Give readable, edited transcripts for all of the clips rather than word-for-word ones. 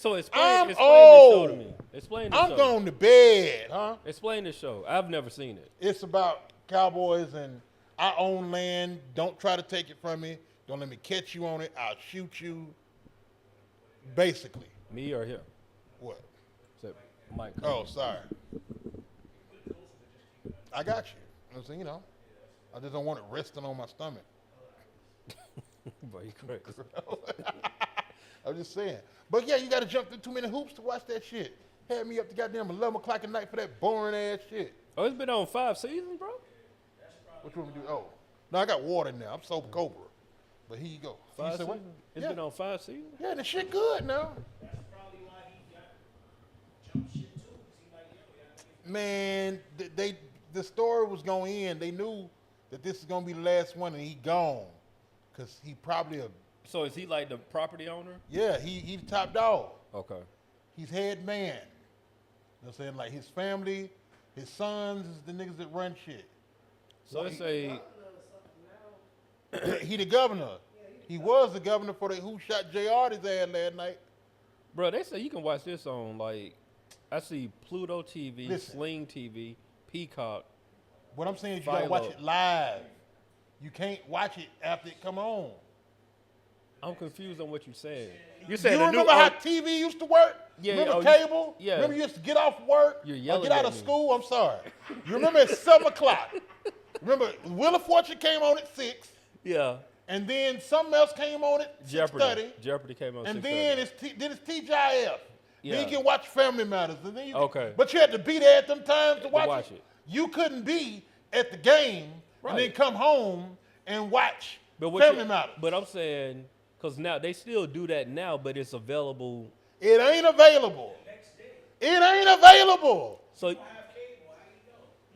So I'm explain the old. show to me. Explain the show. I'm going to bed, huh? Explain the show. I've never seen it. It's about cowboys and I own land. Don't try to take it from me. Don't let me catch you on it. I'll shoot you. Basically. Me or him? What? Except Mike. Oh, sorry. I got you. I'm saying, I just don't want it resting on my stomach. Boy, you crazy. I'm just saying. But yeah, you got to jump through too many hoops to watch that shit. Had me up to goddamn 11 o'clock at night for that boring ass shit. Oh, it's been on 5 seasons, bro? Which one we do? Oh. No, I got water now. I'm sober Cobra. But here you go. 5 seasons? seasons? It's been on 5 seasons? Yeah, the shit good now. That's probably why he got jump shit too. 'Cause he like, yo, Man, the story was going to end. They knew that this is going to be the last one, and he gone. Because he probably So is he like the property owner? yeah, he's top dog. Okay. He's head man. You know what I'm saying? Like his family, his sons is the niggas that run shit. So it's a... He the governor. He was the governor for who shot JR his ass last night. Bro, they say you can watch this on, like... I see Pluto TV, Listen. Sling TV, Peacock. What I'm saying is you gotta watch Philo. it live. You can't watch it after it come on. I'm confused on what you're saying. You're You saying the new... remember how TV used to work? Yeah, remember oh, cable? yeah. Remember you used to get off work You're or yelling get out at of me. school? I'm sorry. You remember at 7 o'clock. Remember Wheel of Fortune came on at 6, Yeah. and then something else came on at 6:30. Jeopardy came on And 6:30. then it's TGIF. Yeah. Then you can watch Family Matters. And then Okay. But you had to be there at them times to watch, watch it. You couldn't be at the game and then Right. come home and watch But Family Matters. But I'm saying, because now they still do that now, but it's available. It ain't available. It ain't available. So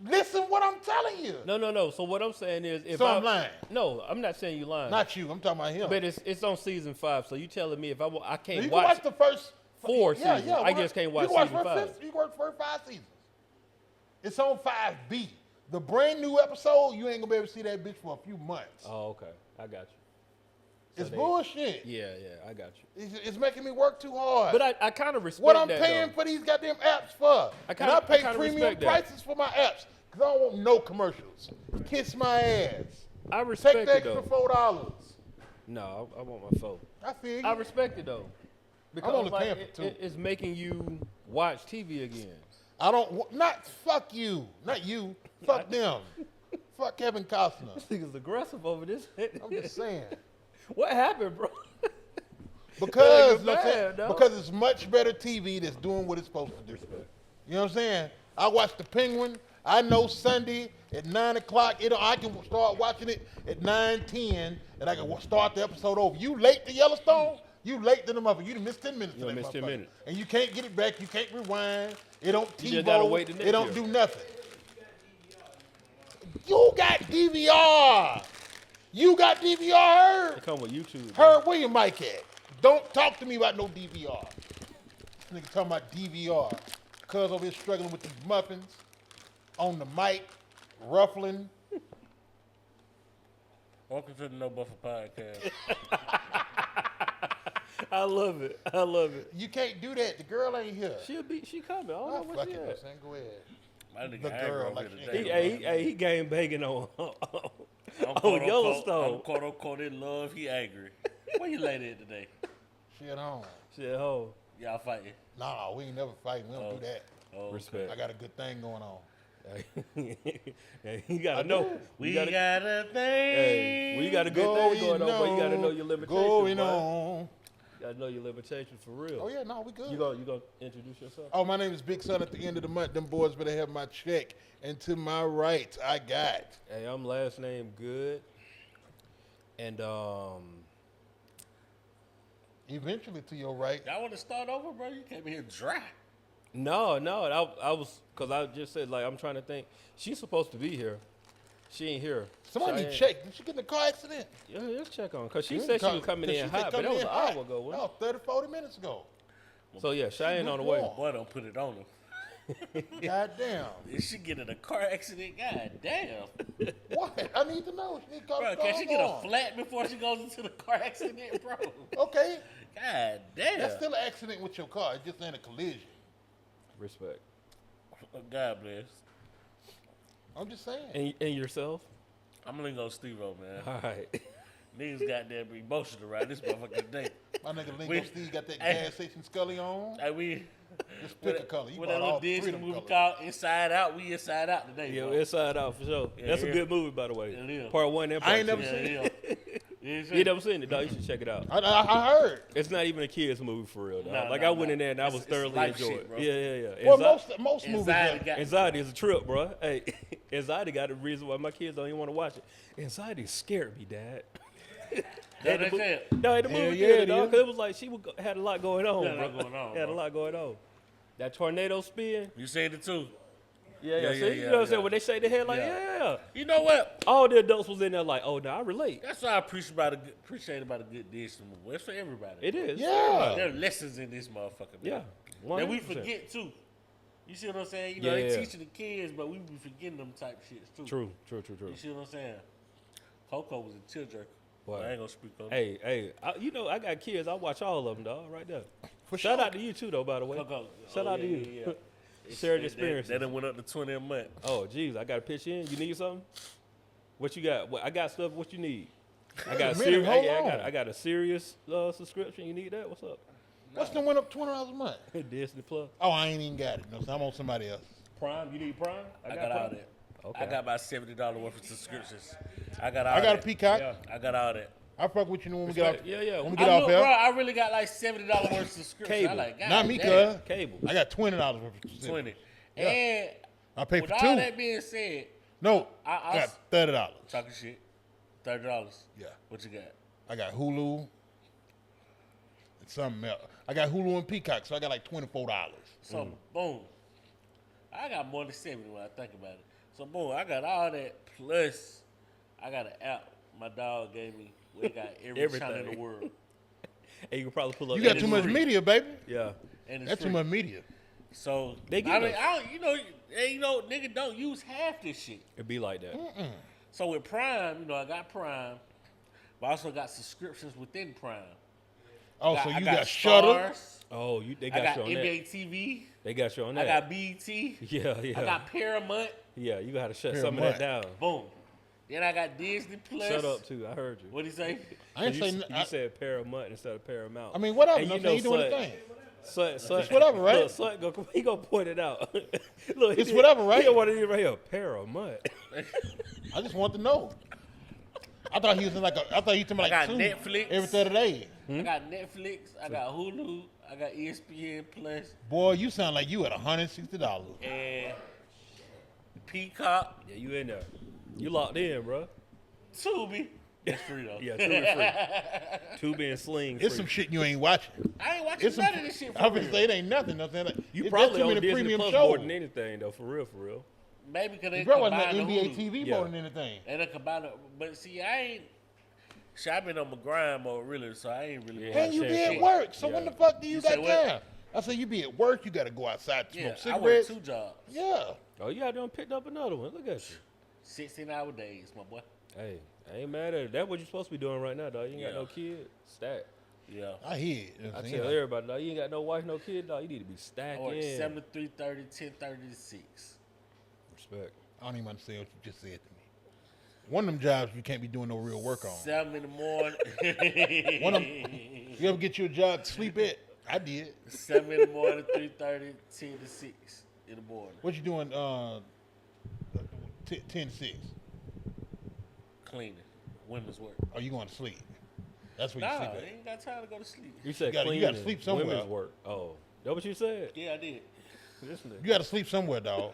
Listen what I'm telling you. no. So what I'm saying is, if So I'm lying. No, I'm not saying you lying. Not you. I'm talking about him. But it's on season 5. So you telling me if I can't you can watch, watch the first 4 seasons. I just can't watch you can season 5. You can watch first 5 seasons. It's on 5B. The brand new episode, you ain't gonna be able to see that bitch for a few months. Oh, okay. I got you. So It's bullshit. Yeah, I got you. It's making me work too hard. But I kind of respect what I'm that, paying though. for these goddamn apps for. I I pay kinda premium respect that. prices for my apps because I don't want no commercials. Kiss my ass. I respect Take the it extra though. $4. No, I want my phone. I feel you. I respect it though. Because only like, paying for 2. it's making you watch TV again. I don't not fuck you, not you. Fuck them. Fuck Kevin Costner. This nigga's aggressive over this. I'm just saying. What happened, bro? Because That nigga mad, dog. because it's much better TV that's doing what it's supposed to do. You know what I'm saying? I watch The Penguin. I know Sunday at 9 o'clock. I can start watching it at 9:10, and I can start the episode over. You late to Yellowstone? You late to the mother. You done missed 10 minutes. You done to that missed 10 motherfucker. minutes. And you can't get it back. You can't rewind. It don't You TiVo. just gotta wait the next It don't year. do nothing. You got DVR. You got DVR. It come with YouTube. Heard where your mic at? Don't talk to me about no DVR. This nigga talking about DVR. Cuz over here struggling with these muffins on the mic, ruffling. Welcome to the No Buffer Podcast. I love it. I love it. You can't do that. The girl ain't here. She coming. I don't know Oh, where fuck she it, at. man. Go ahead. My nigga The angry girl, over like here she- today. He game banging on I'm on Yellowstone. I'm quote unquote in love. He angry. Where you lady at today? She at home. Shit, ho. Y'all fighting? Nah, we ain't never fighting. We don't do that. Oh, Respect. I got a good thing going on. Hey, you gotta know. We You gotta, got a thing. hey, when you got a good thing going on, but you gotta know your limitations. Going boy. on. You gotta know your limitations for real. Oh, yeah, no, we good. You gonna introduce yourself? Oh, my name is Big Son. At the end of the month, them boys better have my check. And to my right, I got. Hey, I'm last name Good. And Eventually to your right. Y'all want to start over, bro? You came in here dry. no, I was, cause I just said like I'm trying to think. She's supposed to be here. She ain't here. Somebody Chiane- check. Did she get in a car accident? Yeah, let's check on. Cause she said she was coming in hot, but that was an hour ago. Wasn't Oh, 30, 40 minutes ago. it? So yeah, Chiane on the way. warm. Boy, don't put it on him. God damn. If she get in a car accident, god damn. What? I need to know. She need to Bro, call can she get a on. flat before she goes into the car accident, bro? Okay. God damn. That's still an accident with your car. It just ain't a collision. Respect. God bless. I'm just saying. And yourself? I'm Lingo Steve-O, man. All right. Niggas goddamn emotional right this motherfucker today. My nigga Lingo We- Steve got that Hey. gas station Scully on. Like we Just pick a color. You with bought that all little three of Disney them movie colors. called Inside Out, we Inside Out today, Yeah, bro. Inside Out for sure. Yeah, That's yeah. a good movie, by the way. It is. Part 1 and part I ain't 2. never seen it. You never seen it, dog. You should check it out. I heard. It's not even a kids movie for real, dog. Nah, like nah, I went nah. in there and I was It's thoroughly life enjoyed. shit, bro. Yeah. Well, Anxiety, most movies. Anxiety Are, got anxiety is a trip, bro. Hey, anxiety got a reason why my kids don't even want to watch it. Anxiety scared me, Dad. That they said. No, in the Hell movie yeah, theater, it dog. is. 'Cause it was like had a lot going on, Had a bro. lot going on, Had a bro. lot going on. That tornado spin. You seen it too. Yeah. Yeah, See, yeah, you know what I'm saying? yeah. When they shake their head like, Yeah. yeah. You know what? All the adults was in there like, oh, no, I relate. That's what I appreciate about a good Disney movie. It's for everybody. It is. yeah. There are lessons in this motherfucker, Yeah. man. That we 100%. forget too. You see what I'm saying? You know, Yeah. they teaching the kids, but we be forgetting them type shits too. True. You see what I'm saying? Coco was a tearjerker. Wow. I ain't gonna speak on it. Hey, you know, I got kids. I watch all of them, dog, right there. For Shout sure. out to you, too, though, by the way. Coco. Shout out to you. Yeah. Shared experiences. That done went up to 20 a month. Oh, geez, I got to pitch in. You need something? What you got? I got stuff. What you need? I got Wait a minute, serious. hold on. I got a serious subscription. You need that? What's up? What's the went up $20 a month? Disney Plus. Oh, I ain't even got it. No, so I'm on somebody else. Prime. You need Prime? I got all Prime. that. Okay. I got about $70 worth of subscriptions. I got all I got a that. Peacock. Yeah. I got all that. I fuck with you when we get off. Yeah. When we I get off look, here. bro, I really got like $70 worth of subscriptions. I Cable. like, God Not me, damn, cuz. Cable. I got $20 worth of subscription. 20. Yeah. And I pay with for all two. that being said, No, I I got $30. talking shit, $30. Yeah. What you got? I got Hulu and something else. I got Hulu and Peacock, so I got like $24. So boom, I got more than 70 when I think about it. So boom, I got all that plus I got an app my dog gave me. We got every channel in the Everything. world, And you can probably pull up. You got it's too much free. media, baby. Yeah. and it's That's free. too much media. So They give I mean, us- I don't, you know, nigga don't use half this shit. It'd be like that. So with Prime, you know, I got Prime, but I also got subscriptions within Prime. Oh, I so you got got Shudder. Stars, Oh, they I got got you on NBA that. TV. They got you on I that. got BET. Yeah. I got Paramount. Yeah, you got to shut Paramount. some of that down. Boom. Then I got Disney Plus. Shut up, too. I heard you. What'd he say? I ain't you, saying. you said Paramount instead of Paramount. I mean, whatever. And No, you so he know doing his Sut- thing. Sut, whatever, right? Look, Sut he gonna point it out. Look, It's whatever, right? He don't want to do right here. Paramount. I just want to know. I thought he was in like a. I thought he was talking I like got two Netflix. every third day. I got Netflix. I got Hulu. I got ESPN Plus Boy, you sound like you at $160. and Peacock. Yeah, you in there. You locked in, bro. Tubi. That's free though. Yeah, Tubi free. Tubi and Sling It's free. some shit you ain't watching. I ain't watching It's some. none of this shit for I was real. say it ain't nothing. Nothing. Like, You there's probably too on many Disney premium Plus shows. more than anything, though, for real. Maybe because they You probably watching combine that the NBA Hulu. TV Yeah. more than anything. And they combine it. But see, I ain't. See, I've been on my grind mode really, so I ain't really. Yeah. Man, you share be at shit. work. So when Yeah. the fuck do you You got say what? time? I say you be at work. You got to go outside to Yeah, smoke I work cigarettes. 2 jobs, Yeah. Oh, you out there and picked up another one. Look at you. 16-hour days, my boy. Hey, I ain't mad at it. That's what you supposed to be doing right now, dog. You ain't got Yeah. no kid. Stack. Yeah. I hear it. You know what I I'm tell saying? everybody, dog, you ain't got no wife, no kid, dog. You need to be I stacking. work 7 to 3:30, 10:30 to 6. Respect. I don't even understand what you just said to me. One of them jobs you can't be doing no real work on. 7 in the morning. One of them, you ever get you a job to sleep at? I did. 7 in the morning, 3:30, 10 to 6 in the morning. What you doing? 10 to 6. Cleaning. Women's work. Or you going to sleep? That's where you Nah, sleep I at. ain't got time to go to sleep. You said gotta- you cleaning, gotta sleep somewhere. women's work. Oh, that what you said? Yeah, I did. This nigga. You got to sleep somewhere, dog.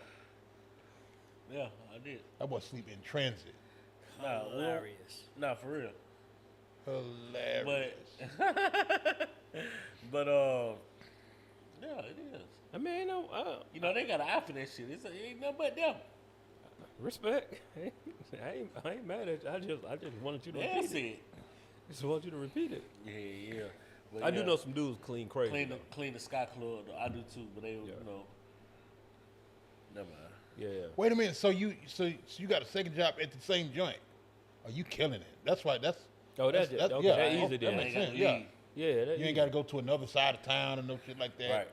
Yeah, I did. That boy sleep in transit. Nah, Hilarious. Nah, for real. Hilarious. But yeah, it is. I mean, ain't no You know, they got an eye for that shit. It ain't nothing but them. respect. I ain't mad at you. I just wanted you to That's repeat it. it. Just want you to repeat it. Yeah. But I do yeah, know some dudes clean crazy. Clean the Sky Club. Though. I do too, but they, you know, Never mind. Yeah. Wait a minute. So you got a second job at the same joint? Are you killing it? That's why. Oh, that's okay. yeah. That easy That then. makes Ain't sense. gotta Yeah. leave. Yeah, that You ain't got to go to another side of town and no shit like that. Right.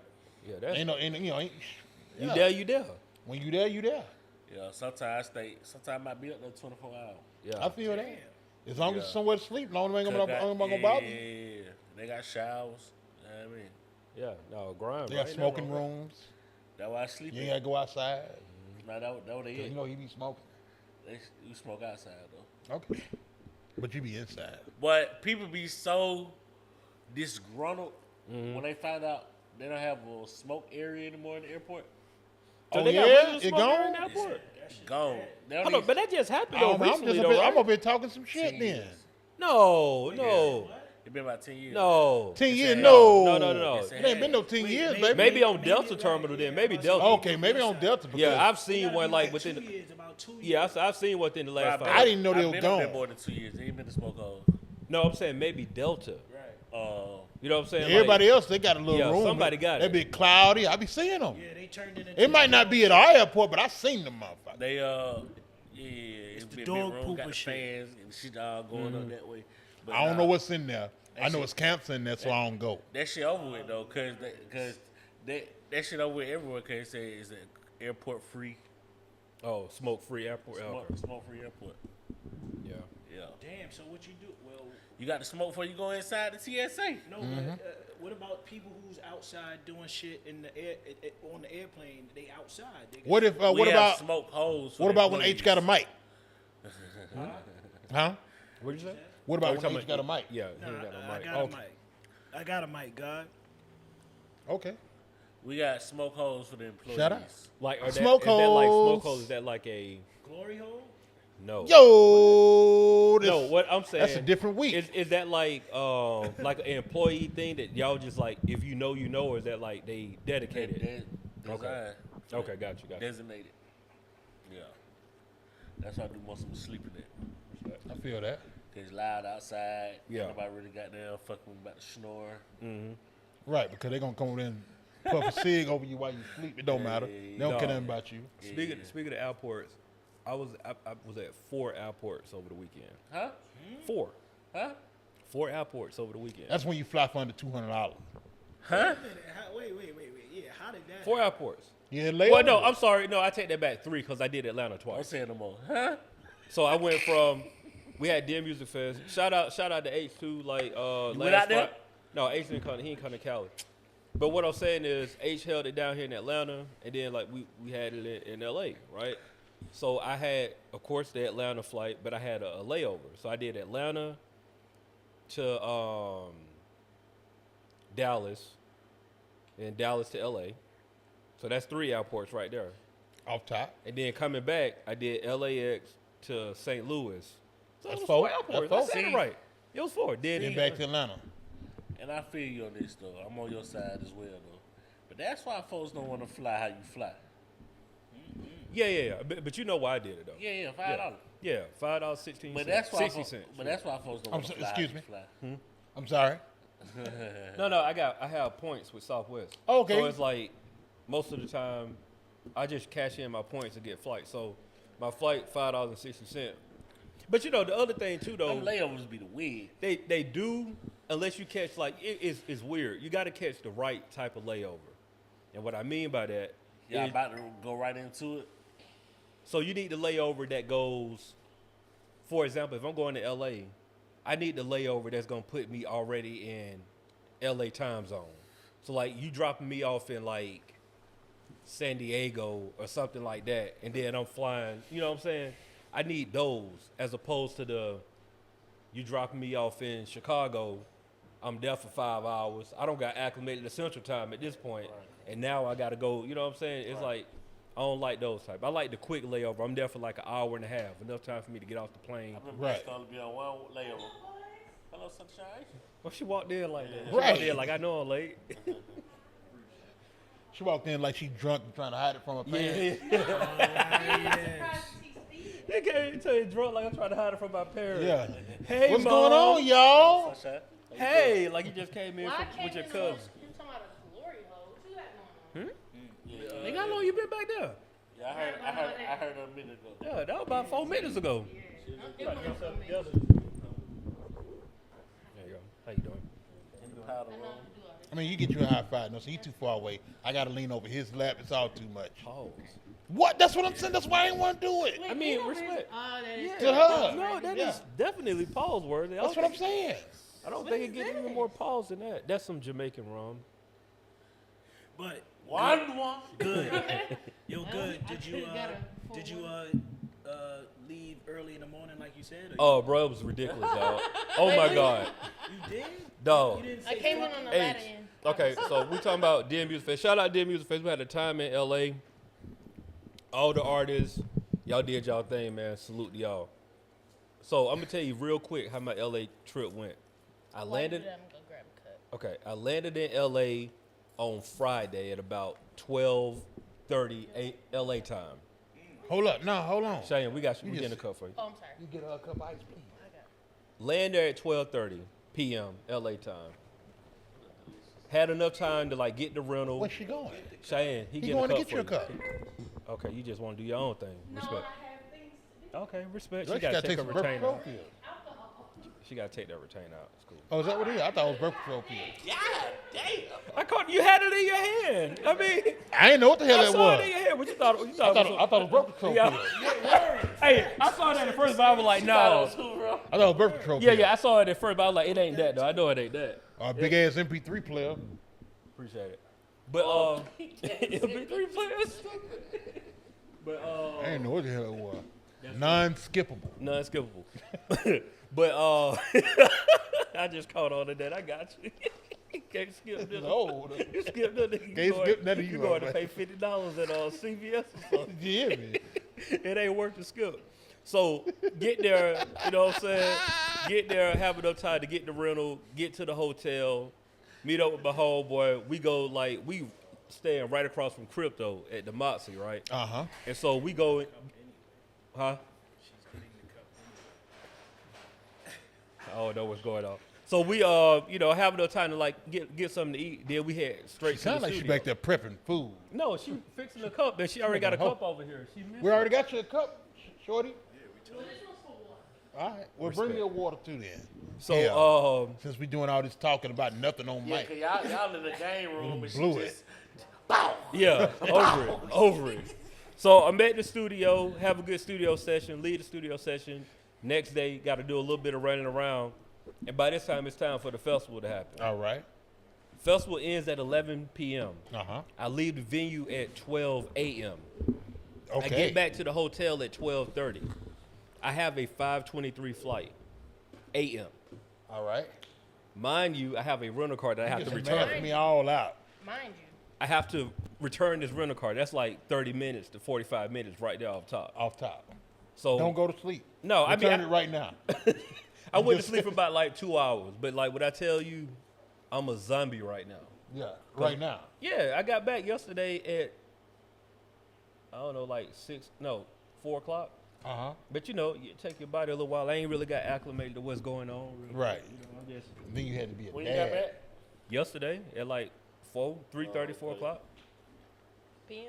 Yeah, that's Ain't you yeah. there, you there. When you there, you there. Yeah, sometimes I might be up there 24 hours. Yeah. I feel that. As long as Yeah. it's somewhere to sleep, long as ain't gonna bother you. Yeah, they got showers. You know what I mean? Yeah, no, grind. They got smoking rooms. That's why I sleep. You ain't gotta go outside. Nah, that what they 'Cause is. you know he be smoking. You smoke outside though. Okay. But you be inside. But people be so disgruntled when they find out they don't have a smoke area anymore in the airport. So Oh, they got yeah? regular It smoke gone? area in the airport? Gone. They don't Hold on, even- but that just happened though I'm recently just though, up here, right? I'm up here talking some shit 10 then. years. No. It's been about 10 years. No. 10 years? a- No. No. It ain't been no 10 years, baby. Maybe on Delta Terminal then. Maybe Delta. Okay, maybe on Delta. Because Yeah, I've seen one like 2 within. years, about 2 years. Yeah, I've seen one within the last But 5. I didn't know they I've was been up there gone. more than 2 years. They ain't been to smoke hole. No, I'm saying maybe Delta. Right. You know what I'm saying? Everybody Like, else, they got a little Yeah, room. somebody got They it. be cloudy. I be seeing them. Yeah, they turned it into. It might not be at our airport, but I seen them motherfuckers. They it's the been dog big room, got pooper the shit. fans and shit all going up that way. But I don't nah, know what's in there. I know shit- it's cancer in there, so I don't go. that shit over with though, cause that shit over with everywhere. Cause it say it's an airport free, oh, smoke free airport. Okay. smoke free airport. Yeah. Yeah, Damn. So what you do? Well, you got to smoke before you go inside the TSA. no. What about people who's outside doing shit in the air on the airplane? They outside. They What if? We What have about? smoke holes? for What the about when H employees. got a mic? Huh? What'd you say? What Oh, about you when H talking got a about- mic? Yeah, he Nah, ain't got no I mic. got a Okay. mic. I got a mic, God. Okay. We got smoke holes for the employees. Shut up. Like, are Smoke is that like smoke holes. holes? Is that like a Glory hole. no? Yo, this, No, what I'm saying. that's a different week. Is that like an employee thing that y'all just like if you know, or is that like they dedicated? Design. Okay, got you. Designated. Yeah. That's why I do most of them sleeping at. I feel that. It's loud outside. Yeah. Nobody really got down fucking about to snore. Right, because they're gonna come over there and puff a cig over you while you sleep. It don't matter. They don't No. care nothing about you. Speaking of airports, I was at 4 airports over the weekend. Huh? 4 Huh? 4 airports over the weekend. That's when you fly for under $200. Huh? Wait. Yeah, how did that? 4 airports. Yeah, later. Well, no, I'm sorry. No, I take that back. 3 because I did Atlanta Don't twice. say it no more. Huh? So I went from we had Deer Music Fest. Shout out to H2 like went out there? No, H didn't come. He ain't come to Cali. But what I'm saying is H held it down here in Atlanta, and then like we had it in LA, right? So I had, of course, the Atlanta flight, but I had a layover. So I did Atlanta to Dallas, and Dallas to LA. So that's 3 airports right there. Off top. And then coming back, I did LAX to St. Louis. So That's it was 4 4. airports. That's I said 4. it right. It was 4. Did Then it? back to Atlanta. And I feel you on this, though. I'm on your side as well, though. But that's why folks don't want to fly how you fly. Yeah. But you know why I did it though. Yeah, $5. Yeah, $5.16. But that's why 60 folks, cents. But that's why folks don't I'm want to so- fly excuse how me? you fly. I'm sorry. No, I have points with Southwest. Okay. So it's like most of the time I just cash in my points to get flights. So my flight $5.60. But you know the other thing too though, Them layovers be the wig. they do unless you catch like it's weird. You got to catch the right type of layover. And what I mean by that Y'all is about to go right into it. so you need the layover that goes, for example, if I'm going to LA, I need the layover that's going to put me already in LA time zone. So like you dropping me off in like San Diego or something like that, and then I'm flying, you know what I'm saying? I need those as opposed to you dropping me off in Chicago, I'm there for 5 hours. I don't got acclimated to Central Time at this point, and now I got to go, you know what I'm saying? It's like, I don't like those type. I like the quick layover. I'm there for like an hour and a half, enough time for me to get off the plane. I've been Right. blessed to be on one layover. Hello, sunshine. Well, she walked in like that. She Right. walked in like, I know I'm late. She walked in like she drunk and trying to hide it from her parents. They can't tell you drunk like I'm trying to hide it from my parents. Yeah. Hey, What's Mom. going on, y'all? Sunshine. Hey, like you just came in Well, I from, came with your in cousin. You talking about a glory hole? What you got going on? Nigga, how long you been back there? Yeah, I heard her a minute ago. Yeah, that was about 4 minutes ago. She was There you go. How you doing? in the powder room. I mean, you get you a high five. No, so you too far away. I got to lean over his lap. It's all too much. Pause. What? That's what I'm saying. That's why I didn't want to do it. I mean, respect. Oh, that is To her. No, that Yeah. is definitely pause worthy. That's what I'm saying. I don't think it gets any more pause than that. That's some Jamaican rum. But One. good. Yo, good. Did you Got leave early in the morning like you said? Or Oh, bro, it was ridiculous, dog. Oh my God, you did? dog. You didn't I say came in fuck on the it? ladder H. end. Okay, so we talking about Den Music Fest. Shout out Den Music Fest. We had a time in LA. All the artists, y'all did y'all thing, man. Salute to y'all. So I'm gonna tell you real quick how my LA trip went. I While you landed. do that, I'm gonna grab a cut. Okay, I landed in LA on Friday at about 12:30 LA time. Hold up. No, hold on. Cheyenne, we got you. You We getting a just- cup for you. Oh, I'm sorry. You get her a cup of ice, please. I got it. Land there at 12:30 p.m. LA time. Had enough time to like get the rental. Where's she going? Cheyenne, he He getting going a to cup get you a for cup. Okay, you just want to do your own thing. Respect. have things to do. Okay, respect. Girl, She gotta take her some birth retainer control out. pills. She gotta take that retainer out. It's cool. Oh, is that what it is? I thought it was birth control pills. God damn. I caught you had it in your hand. I mean, I didn't know what the hell I that saw was. it in your hand. What you thought? You I thought, thought it was birth control Yeah. pills. Hey, I saw that at first, but I was like, no. I thought it was birth control Yeah, pills. yeah, I saw it at first, but I was like, it ain't that though. I know it ain't that. Big ass MP3 player. Appreciate it. But it'll be 3 players. But I didn't know what the hell it was. Non-skippable. non-skippable. But I just caught on to that. I got you. Can't skip this. No. You skip nothing. Can't skip none of you, You going to man. pay $50 at CVS or something. Yeah, man. It ain't worth to skip. So get there, you know what I'm saying? Get there, have enough time to get the rental, get to the hotel, meet up with my homeboy. We go like we staying right across from Crypto at the Moxie, right? Uh-huh. And so we go, huh? I don't know what's going on. So we have enough time to like get something to eat. Then we head straight to the Sound like she studio. back there prepping food. No, she fixing the cup, and she already got a cup over here. She missed We it. already got you a cup, Shorty. All right. Well, bring me a water too then. So Yeah. Since we doing all this talking about nothing on Yeah, mic. cause y'all in the game room and she Blew it. just bow. yeah, over it. So I'm at the studio, have a good studio session, lead the studio session. Next day, got to do a little bit of running around, and by this time, it's time for the festival to happen. All right. Festival ends at 11 p.m. Uh-huh. I leave the venue at 12 a.m. Okay. I get back to the hotel at 12:30. I have a 5:23 flight, a.m. All right. Mind you, I have a rental car that I have to Just return. math me all out. Mind you. I have to return this rental car. That's like 30 minutes to 45 minutes right there off top. Off top. So Don't go to sleep. No, I mean, Return it right now. I went to sleep for about like 2 hours. But like what I tell you, I'm a zombie right now. Yeah, right now. Yeah, I got back yesterday at like 4 o'clock. Uh-huh. But you take your body a little while. I ain't really got acclimated to what's going on. Really. Right. I guess Then you had to be a When you got dad. back? yesterday at like 3:30, 4 o'clock. PM,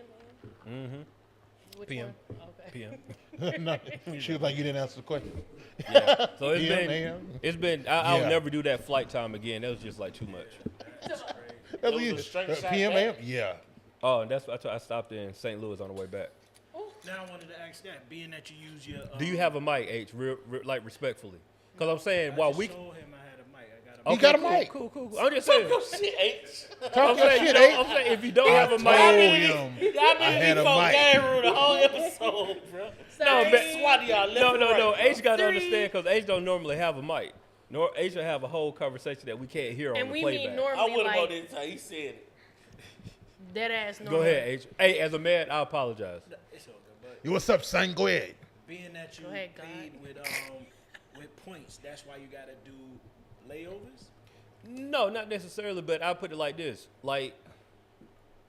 man? Mm-hmm. Which PM. one? Okay. PM. No, she was like, you didn't answer the question. Yeah. So PM. it's been. I'll Yeah. never do that flight time again. That was just like too much. That's was what you, a straight shot PM, back? Yeah. Oh, and that's what I stopped in St. Louis on the way back. Now I wanted to ask that, being that you use your. Do you have a mic, H? Like respectfully, because I'm saying while we. told him I had a mic. I got a He got a cool, mic. Cool. I'm just saying. Shit, H. Talk your shit, I'm eh? saying if you don't have a told mic, him Y'all I had a folk mic. game room the whole episode, bro. No, but- Swat y'all left and no. right, H got to understand because H don't normally have a mic. Nor H will have a whole conversation that we can't hear on And the we playback. need I normally would have like voted until he said it. dead ass Go normal. ahead, H. Hey, as a man, I apologize. It's all good, but Yo, what's up, son? Go ahead. being that you Go ahead, God. paid with points, that's why you gotta do layovers. No, not necessarily, but I'll put it like this: like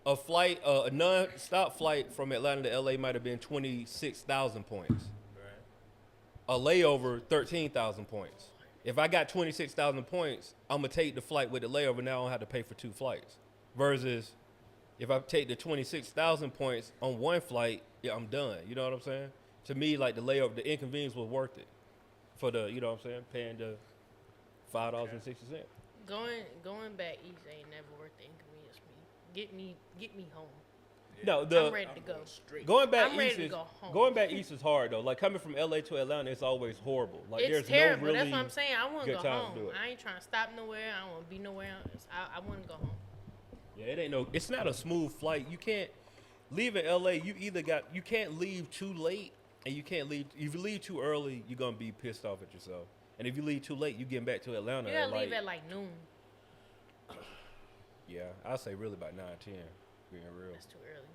a flight, a non-stop flight from Atlanta to LA might have been 26,000 points. A layover, 13,000 points. If I got 26,000 points, I'm gonna take the flight with the layover. Now I don't have to pay for 2 flights. Versus if I take the 26,000 points on one flight, yeah, I'm done. You know what I'm saying? To me, like the layover, the inconvenience was worth it for the, you know what I'm saying, paying the $5.60. Going back east ain't never worth the inconvenience for me. Get me home. No, I'm ready to go. going back I'm ready east to is go home. going back east is hard though. Like coming from LA to Atlanta, it's always horrible. Like It's there's terrible. no really That's what I'm saying. I want to good go time to home. do it. I ain't trying to stop nowhere. I don't want to be nowhere else. I want to go home. Yeah, it ain't no. It's not a smooth flight. You can't leave in LA. You can't leave too late, and you can't leave. If you leave too early, you're gonna be pissed off at yourself. And if you leave too late, you getting back to Atlanta. You gotta at leave at like noon. Yeah, I'd say really about 9, 10. Being real. That's too early.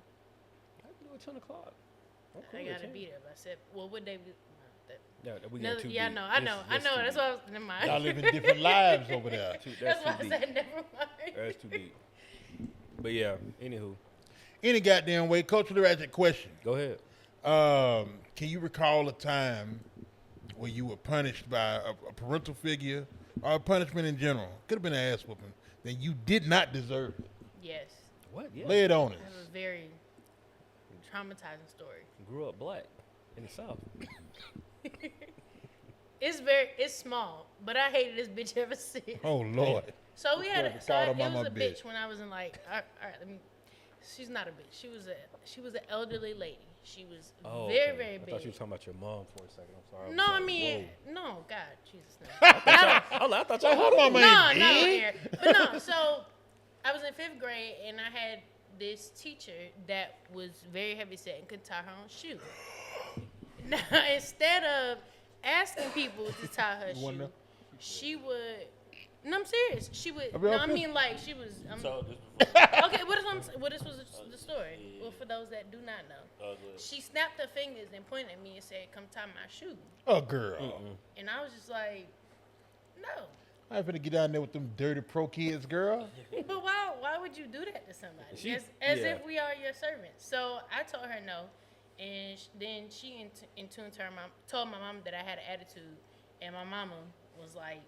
I can do it 10 o'clock. I'm cool I with gotta 10. be there. But I said, well, what day? Yeah, we No, got too yeah, deep. I know. This That's too why I was. Never mind. Y'all living different lives over there. deep. That's That's why too I deep. said never mind. That's too deep. But yeah, anywho, Any goddamn way, Coach the Ratchet question. go ahead. Can you recall a time where you were punished by a parental figure or a punishment in general? Could have been an ass whooping. Then you did not deserve it. Yes, What? Yeah. Lay it on us. I have a very traumatizing story. Grew up black in the South. It's small, but I hated this bitch ever since. Oh Lord. So we had Could've so called her it was mama a bitch when I was in like all right, let me. She's not a bitch. She was an elderly lady. She was very okay. very I big. thought you were talking about your mom for a second. I'm sorry. No, was I like, mean whoa. no, God, Jesus, no. I thought y'all Her mama No, ain't no, big. here. But no, so I was in 5th grade and I had this teacher that was very heavy set and could tie her own shoe. Now, instead of asking people to tie her wanna shoe, know? she would. No, I'm serious. She would. I mean, No, I okay. mean like she was. So this before. Okay, what this was the story. Well, for those that do not know, she snapped her fingers and pointed at me and said, "Come tie my shoe." Oh girl. And I was just like, "No." I ain't finna get down there with them dirty pro kids, girl. But why would you do that to somebody? She- as yeah. if we are your servants. So I told her no, and then she in tune to her mom told my mom that I had an attitude, and my mama was like,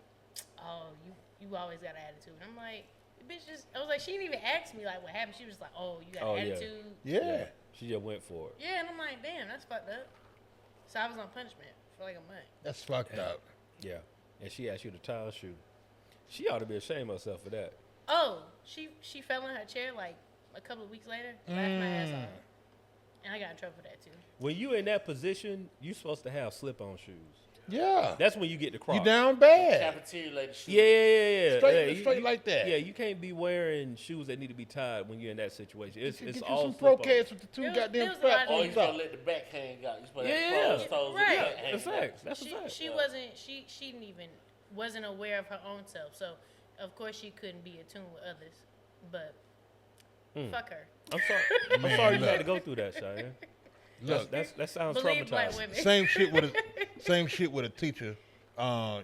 "Oh, you always got an attitude." And I'm like, the bitch just. I was like, she didn't even ask me like what happened. She was like, "Oh, you got Oh, an yeah. attitude." Yeah. She just went for it. Yeah, and I'm like, damn, that's fucked up. So I was on punishment for like a month. That's fucked up. Yeah. And she asked you to tie her shoe. She ought to be ashamed of herself for that. Oh, she fell in her chair like a couple of weeks later, laughed my ass off, and I got in trouble for that too. When you in that position, you supposed to have slip-on shoes. Yeah. That's when you get the cross. You down bad. Cafeteria lady shoe. Yeah. Straight- Yeah, straight like that. Yeah, you can't be wearing shoes that need to be tied when you're in that situation. It's Get you all some slip-on. pro cats with the two There was- goddamn there was a straps lot Or on you top. gonna let the back hang out. You supposed to Yeah. have closed toes with Right. the back hanging That's out. facts. That's a fact. She wasn't she didn't even wasn't aware of her own self, so of course she couldn't be attuned with others. But fuck her. I'm sorry. I'm Man, sorry you look. had to go through that, Cheyenne. Look, That sounds Believe black traumatizing. women. same shit with a teacher.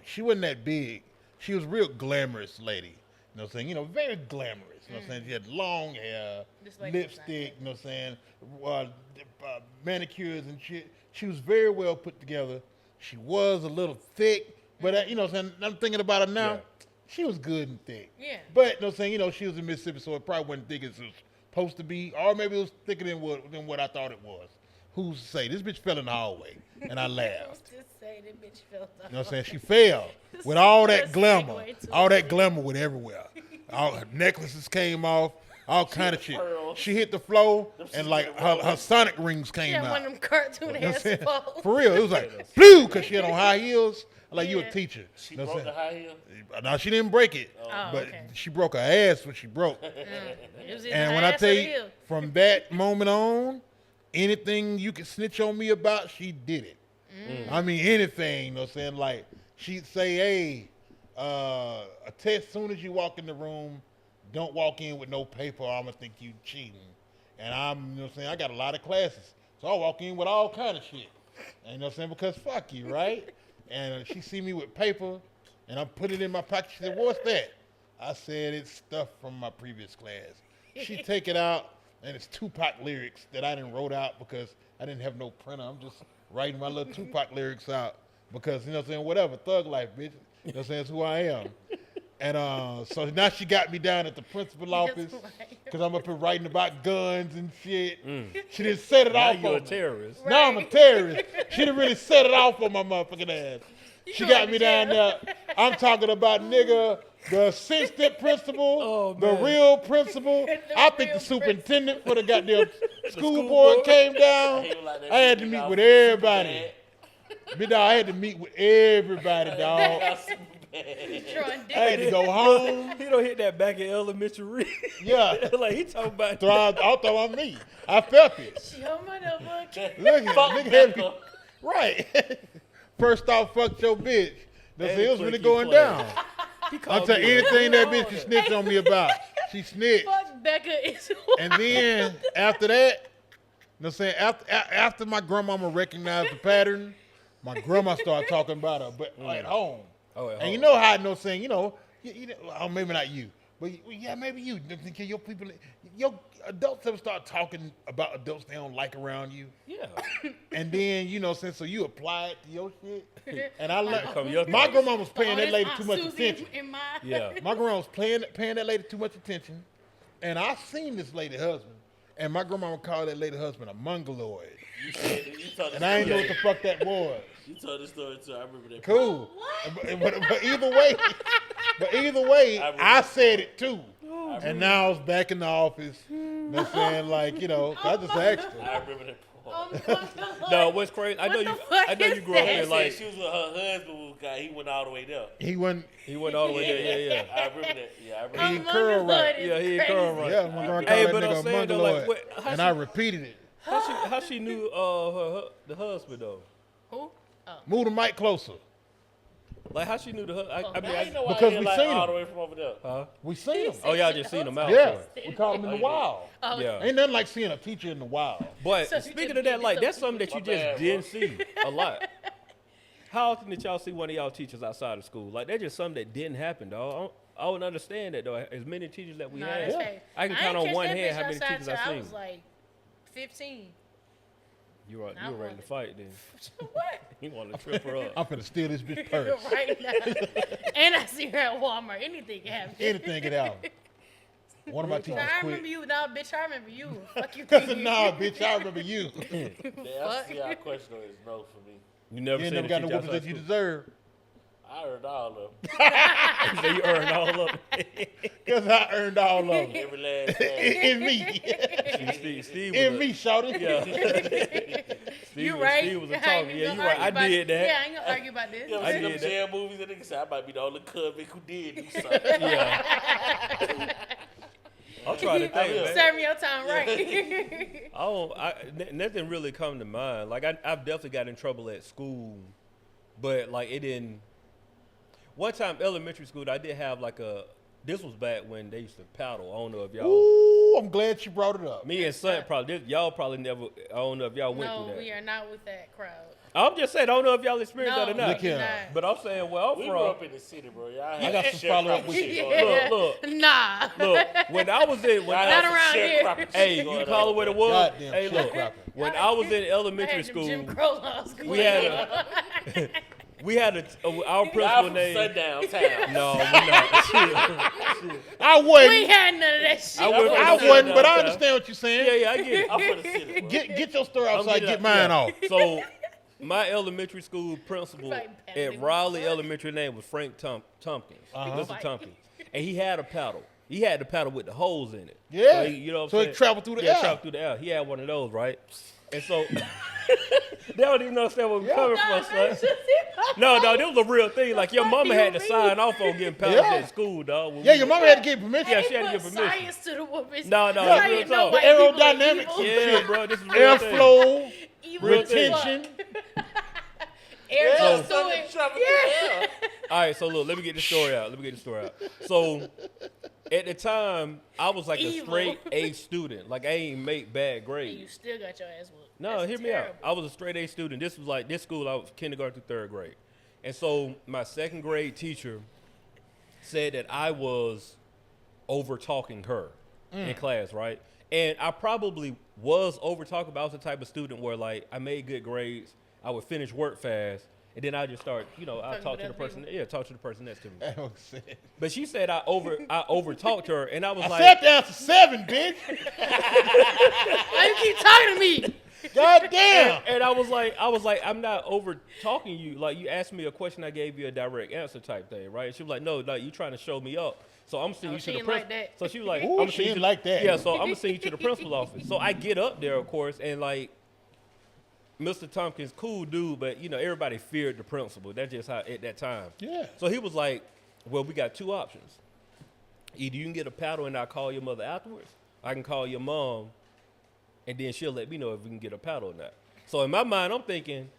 She wasn't that big. She was a real glamorous lady. You know what I'm saying? You know, very glamorous. You know what I'm saying? She had long hair, This lady was not lipstick, you know what I'm saying? Manicures and shit. She was very well put together. She was a little thick, but you know what I'm saying? I'm thinking about her now. Yeah. She was good and thick. Yeah. But you know what I'm saying? You know, she was in Mississippi, so it probably wasn't thick as it was supposed to be, or maybe it was thicker than what I thought it was. Who's to say? This bitch fell in the hallway, and I laughed. Just say that bitch fell down. You know what I'm saying? She fell with all that That's glamour. segue to All it. that glamour went everywhere. All her necklaces came off, all kind of shit. pearls. She hit the floor, Them and shits like get her sonic rings She came had out. one of them cartoon You know what I'm ass saying? falls. For real, it was like, blue, because she had on high heels. Like, you a Yeah. teacher. She You know broke what the I'm high heel. saying? No, she didn't break it. Oh, But okay. she broke her ass when she broke. It was either And her when I ass tell or the you, heel. from that moment on, anything you could snitch on me about, she did it. I mean, anything, you know what I'm saying? Like, she'd say, hey, a test, soon as you walk in the room, don't walk in with no paper or I'm going to think you cheating. And I'm, you know what I'm saying, I got a lot of classes. So I walk in with all kind of shit. And you know what I'm saying? Because fuck you, right? And she see me with paper, and I put it in my pocket. She said, what's that? I said, it's stuff from my previous class. She take it out, and it's Tupac lyrics that I didn't wrote out because I didn't have no printer. I'm just writing my little Tupac lyrics out because, you know what I'm saying, whatever, thug life, bitch. You know what I'm saying, that's who I am. And so now she got me down at the principal office. That's right. because I'm up here writing about guns and shit. She didn't set it Now off you're on a me. terrorist. Now I'm a terrorist. She didn't really set it off on my motherfucking ass. She going got to me down jail. there. I'm talking about, nigga, the assistant principal, Oh, the man. real principal. The I think real the superintendent for the goddamn school school board board. came down. He was like that I had to bitch meet out with super everybody. bad. Big dog, I had to meet with everybody, dog. Got super bad. Drawing I had to go home. He don't hit that back in elementary. Yeah. Like he talking about. I'll throw on me. I felt it. Show my notebook. Look at Fuck it. Nigga had me. Becca. Right. First off, fuck your bitch. That's And it was the really click going he played. down. He I'm called telling me you, a anything that hero. bitch she snitched on me about. She snitched. Fuck Becca is And then after that, you know what I'm saying? After my grandmama recognized the pattern, my grandma started talking about her, but at home. Oh, at And you home. know how I know saying, you know, oh, maybe not you, but yeah, maybe you. Your people, your adults ever start talking about adults they don't like around you, Yeah. and then you know, since so you apply it to your shit. And I Become your learned my thing. grandma was paying Oh, that this lady Aunt too much Susie attention. in my Yeah. My grandma was paying that lady too much attention, and I seen this lady husband, and my grandma would call that lady husband a mongoloid, You told this and I ain't know story. what the fuck that was. You told this story too. I remember that. Cool. What? But either way, I remember I that. said it too. I And now I was back in the office. You know what I'm saying? Like, you know, I just asked her. I remember that part. No, what's crazy? I know What you. the fuck I know is you grew up that? in She like. said she was with her husband. Who got he went all the way there. He wasn't, He went all the way there. Yeah, yeah. I remember that. Yeah, I remember. He that. curl right. Yeah, he ain't curl right. yeah, my grandma called Hey, that but I'm nigga a saying though, mongoloid. like, what- how And she- I repeated it. How she knew the husband though? Who? Oh. Move the mic closer. Like how she knew the husband? I mean, I didn't know why Because he we like seen all him. the way from over there. huh? We seen him. Oh, y'all just seen him out. Yeah, there. we caught him in the wild. Oh, Yeah. Ain't nothing like seeing a teacher in the wild. But So you speaking just of that, did like this that's something that you My just bad, didn't see a lot. How often did y'all see one of y'all teachers outside of school? Like that's just something that didn't happen, dog. I would understand that though. As many teachers that we Nah, had, that's fact. I can ain't count on catch one that hand bitch how many outside teachers till I've I seen. was like 15. You were I ready to wanted- fight then. What? You want to trip her up? I'm finna steal this bitch purse. Right now. And I see her at Walmart. Anything can happen. Anything get out. One of my teachers Nah, I remember quit. you. Nah, bitch, I remember you. Fuck you. Nah, bitch, I remember you. The answer to your question though is no for me. You never You seen ain't a never got teacher the whoopings outside that you school? deserve. I heard all of them. So you earned all of it. Because I earned all of them. Every last thing. In me. Steve was In a- me, shouty. Yeah. Steve You was, right. Steve was a I ain't talker. even Yeah, gonna you right. I argue about- did that. Yeah, I ain't gonna argue about this. You ever I seen them did that. jail movies and niggas say I might be the only convict who did do something. Yeah. I'm trying to think, man. Serve me your time right. Nothing really come to mind. Like I've definitely got in trouble at school, but like it didn't. One time, elementary school, I did have like a. This was back when they used to paddle. I don't know if y'all. Ooh, I'm glad you brought it up. Me and Sant probably. Y'all probably never. I don't know if y'all went No, through that. we are not with that crowd. I'm just saying. I don't know if y'all experienced No, that or not. Look here. not. But I'm saying where I'm We from. grew up in the city, bro. Y'all I had got some sharecropping follow-up with shit you. going on. Look, Nah. look. When I was in, when Y'all I, had Not some around here. sharecropping shit hey, you going can call it on, what it man. was. Goddamn Hey, look. sharecropping. When I was in I elementary had them Jim school, Crow laws we had going we had our Y'all principal from name. sundown town. No, we're not. Shit. I We wasn't. ain't had none of that shit. I went I from wasn't, but I sundown. understand what you're saying. Yeah, I get it. I'm from the city, bro. Get your story I'm outside, getting get out- mine yeah. off. So, my elementary school principal Right, at Patrick. Raleigh Elementary name was Frank Tompkins. Mr. Right. Tompkins. And he had a paddle. He had the paddle with the holes in it. Yeah. So, you know what I'm So it saying? traveled through the yeah, air. it traveled through the air. He had one of those, right? And so, they don't even understand where we're coming from, son. No, this was a real thing. Like, your fuck mama do had you to mean? sign off on getting paddles Yeah. at school, dog. when Yeah, we- your mama had to get permission. Yeah, she had to Put get permission. science to the whoopings. No, You real ain't know talk. white The people are aerodynamics evil. Yeah, bro, this is real thing. Airflow, Evil Real as thing. fuck. retention. Air Yeah, goes through something it. travel Yeah. through the air. All right, so look, let me get the story out. So, at the time, I was like Evil. a straight A student. Like, I ain't make bad And you grades. still got your ass whooped. No, That's hear me terrible. out. I was a straight A student. This was like, this school, I was kindergarten through third grade. And so, my second grade teacher said that I was over talking her in class, right? And I probably was over talking, but I was the type of student where, like, I made good grades. I would finish work fast. and then I just start, I Talking talk to to the other person. people. Yeah, talk to the person next to me. That was sad. But she said I over talked to her, and I was I like, sat down to 7, bitch. Why you keep talking to me? God damn. and I was like, I'm not over talking you. Like, you asked me a question, I gave you a direct answer type thing, right? And she was like, no, you trying to show me up. So I'm sending you she to the didn't like principal. that. So she was like, Ooh, I'm she sending you didn't to- like that. Yeah, so I'm gonna send you to the principal's office. So I get up there, of course, and like, Mr. Tompkins, cool dude, but everybody feared the principal. That's just how at that time. Yeah. So he was like, well, we got two options. Either you can get a paddle and I'll call your mother afterwards. I can call your mom, and then she'll let me know if we can get a paddle or not. So in my mind, I'm thinking,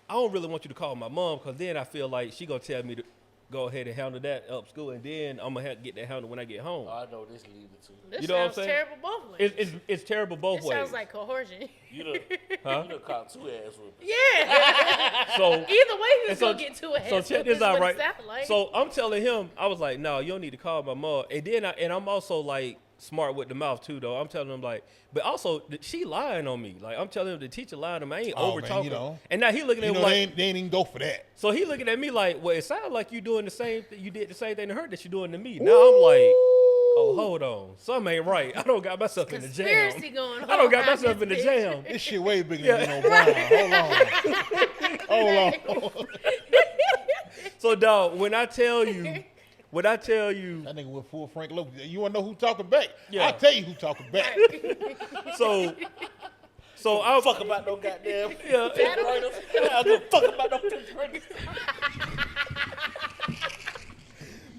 I don't really want you to call my mom, because then I feel like she gonna tell me to go ahead and handle that up school, and then I'm gonna have to get that handled when I get home. Oh, I know this leading to. This You know what I'm sounds saying? terrible both ways. It's terrible both It ways. sounds like coercion. You done, Huh? you done caught 2 ass whippings. Yeah. So Either way, he was And so- gonna get to it. So check this out, right? Like. So I'm telling him, I was like, no, you don't need to call my mom. And then I'm also like smart with the mouth too, though. I'm telling him like, but also she lying on me. Like I'm telling him the teacher lying on me. I ain't over talking. And now he looking at me like, they ain't even go for that. so he looking at me like, well, it sounds like you doing the same. You did the same thing to her that you doing to me. Now I'm like, oh, hold on, something ain't right. I don't got myself in the jam. Conspiracy going on. I don't got around myself in the this jam. This shit way bigger than O'Brien. Hold on. So dog, when I tell you. That nigga went full Frank Lucas. You want to know who talking back? Yeah. I'll tell you who talking back. So I'm Fuck about no goddamn. yeah. I don't fuck about no fifth graders.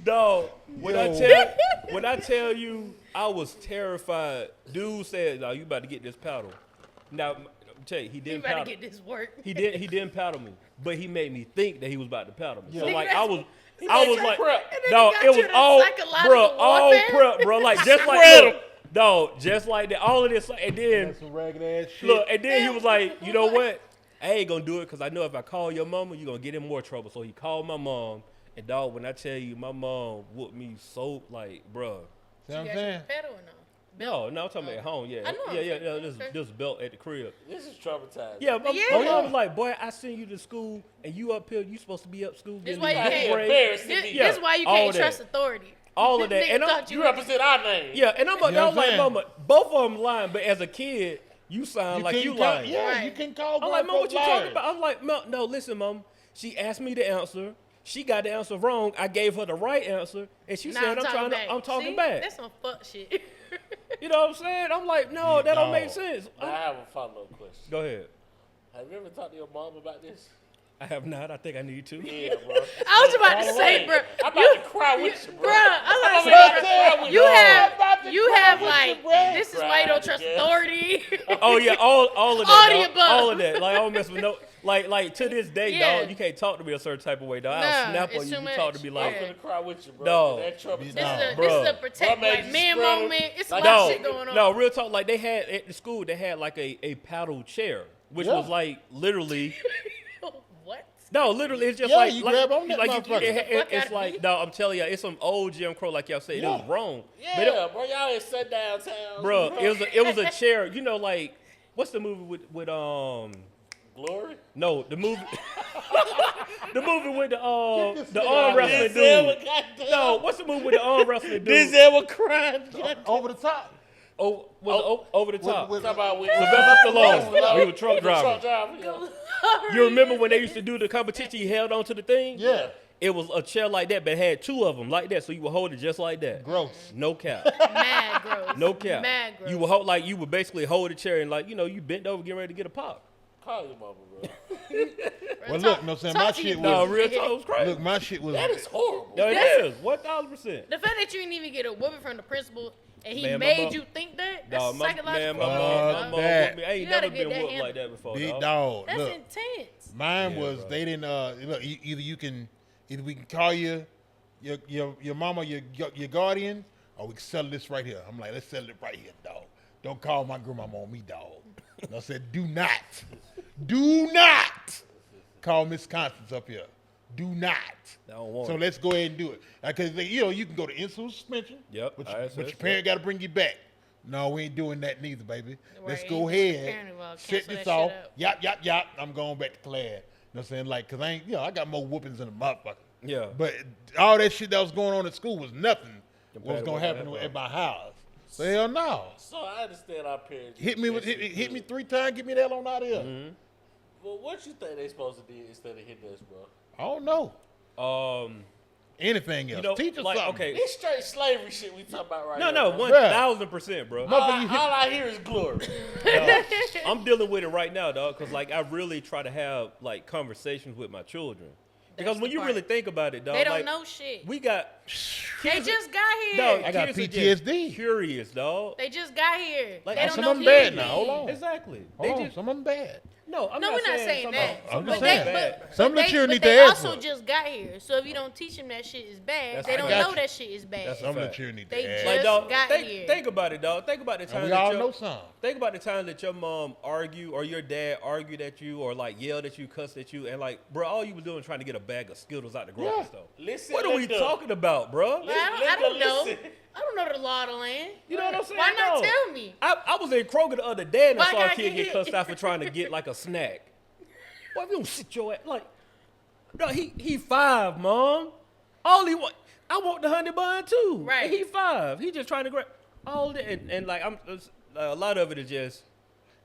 Dog, when I tell you, I was terrified. Dude said, "No, you about to get this paddle." Now, I'm tell you, he You didn't better paddle. get this work. He didn't paddle me, but he made me think that he was about to paddle me. Yeah. So Nigga, like that's- I was you like, prep. And then dog, he got it was you to all, psychological bro, all warfare? prep, bro. Like just like Spread 'em. look, dog, just like that. All of this, and then That's some ragged ass shit. look, and then he was like, you know what? I ain't gonna do it because I know if I call your mama, you're gonna get in more trouble. So he called my mom, and dog, when I tell you, my mom whooped me so like, bro. See what I'm You got saying? your pedal or no? No, I'm talking about at home. Yeah, I know. yeah. Okay. This belt at the crib. This is traumatizing. Yeah, my Yeah. mom was like, boy, I send you to school, and you up here, you supposed to be up school. This getting why these you good can't- grades. Embarrassing This, me. Yeah, this why you all can't that. trust authority. All of that, Nigga and I'm, thought You represent our name. yeah, and I'm You know I was what I'm like, saying? mama, both of them lying, but as a kid, you sound like can't you call- lying. Yeah, Right. you can call. I'm like, grown mom, what folk you talking liars. about? I'm like, no, listen, mom. She asked me the answer. She got the answer wrong. I gave her the right answer, and she Now said, I'm talking See? back. That's some fuck shit. You know what I'm saying? I'm like, no, that don't make dog. sense. I have a follow-up question. Go ahead. Have you ever talked to your mom about this? I have not. I think I need to. Yeah, bro. I was about to say, bro. I'm about to cry with you, bro. Bruh, I was I'm about to say, about to bro. cry with You you. have, you have with like, you, bruh. this is why you don't trust Right, authority. Oh yeah, all of that. All the dog. above. All of that. Like I don't mess with no. Like to this day, Yeah. dog. You can't talk to me a certain type of way, dog. I'll Nah, snap it's on you. too You talk to much. me I'm like, Yeah. gonna cry with you, bro. Dog. That trouble. This Nah, is a bruh. protect Bruh made like you man spread 'em. moment. It's a Like, lot of no, shit going on. no, real talk. Like they had at the school, they had like a paddle chair, which Yeah. was like literally. What? No, literally, it's just Yeah, like you like, grab on that like motherfucker. it's Fuck like outta no, I'm telling you, it's some old Jim Crow, like y'all said. It was Yeah. wrong, Yeah, bro. Y'all ain't set downtown. bro. It was a chair. You know, like what's the movie with Glory. no the movie the movie with this the nigga arm out wrestling Denzel dude. was goddamn. No, what's the movie with the arm wrestling dude? Denzel was crying. Over the top. Oh, was it over the top. With- Talk about with Sylvester Stallone. Stallone. We were truck drivers. yeah. You remember when they used to do the competition? He held onto the thing. Yeah. It was a chair like that, but it had two of them like that, so you would hold it just like that. Gross. No cap. Mad gross. No cap. Mad gross. You would hold like you would basically hold the chair and like you bent over getting ready to get a pop. Call your mama, bro. Well, look, no saying my talk to shit your was. No, business, real nigga. talk was crazy. Look, my shit was. That is horrible. No, it is 1,000%. The fact that you didn't even get a whooping from the principal and he Man, my made mom- you think that, that's Dog, my psychological. mom, Fuck that. I ain't You gotta never get been that whooped handle. like that before. Big Dog. dog. That's Look, intense. mine Yeah, was bro. they didn't. Look, either we can call you your mama your guardian, or we can settle this right here. I'm like, let's settle it right here, dog. Don't call my grandmama on me, dog. And I said, do not call Miss Constance up here. Do not. I don't want So it. let's go ahead and do it. Because you can go to in-school suspension. Yep, But, ISS, but your parent got to bring you back. No, we ain't doing that neither, baby. Let's Right, go parent ahead, involved. set Cancel this that off. shit out. Yap. I'm going back to class. what I'm saying? Like, cause I ain't, I got more whoopings than a motherfucker. Yeah. But all that shit that was going on at school was nothing. What Compared was to gonna what happen happened. at my house? So hell no. So I understand our parents. Hit me hit me 3 times, get me the hell on out of here. Mm-hmm. Well, what you think they supposed to do instead of hitting us, bro? I don't know. Anything else? You know, Teach us like, something. okay. This straight slavery shit we talking about right No, now. no, bro. 1000%, bro. All I hear is glory. I'm dealing with it right now, dog, because like I really try to have like conversations with my children. Because That's when the you part. really think about it, dog, They don't like, know shit. we got They kids are- just got here. dog, I got kids are just PTSD. Curious, dog. They just got here. Like, they don't some know of them bad anything. now. Hold on. Exactly. Hold They on. just Some of them bad. no. I'm No, not we're not saying some that. Of, I'm some just of them saying. bad. Some of the children need they to ask also for it. just got here. So if you don't teach them that shit is bad, That's they a don't fact. know that shit is bad. That's a Some of the fact. children need They to just- ask. Like, dog, got think, here. think about it, dog. Think about the time And we that all your, know some. think about the time that your mom argued or your dad argued at you or like yelled at you, cussed at you, and like, bro, all you was doing was trying to get a bag of Skittles out the grocery Yeah. store. Listen, What are we Lingo. talking about, bro? But I don't know. Listen. I don't know the law of the land. You know what I'm saying? Why not No. tell me? I was in Kroger the other day and I Why saw a gotta kid get get- cussed out for trying to get like a snack. Boy, if you don't sit your ass, like, no, he 5, mom. All he want, I want the honey bun too. Right. And he 5. He just trying to grab all that, and like a lot of it is just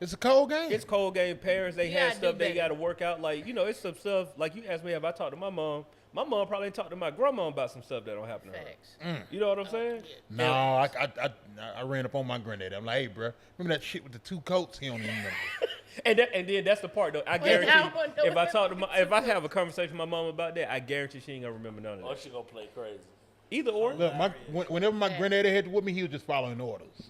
It's a cold game. it's cold game. Parents, they You have gotta do stuff they better. got to work out. Like, it's some stuff. Like you asked me, have I talked to my mom? My mom probably ain't talked to my grandma about some stuff that don't happen to her. Facts. You know what I'm saying? No, I ran up on my granddaddy. I'm like, hey, bro, remember that shit with the 2 coats? He don't even remember. And then that's the part though. I Wait, guarantee I wanna know if I what talk to if I have a conversation with my mom about that, I guarantee she ain't gonna remember none of Or that. she gonna play crazy. Either or. Look, whenever my granddaddy had to whip me, he was just following orders. You know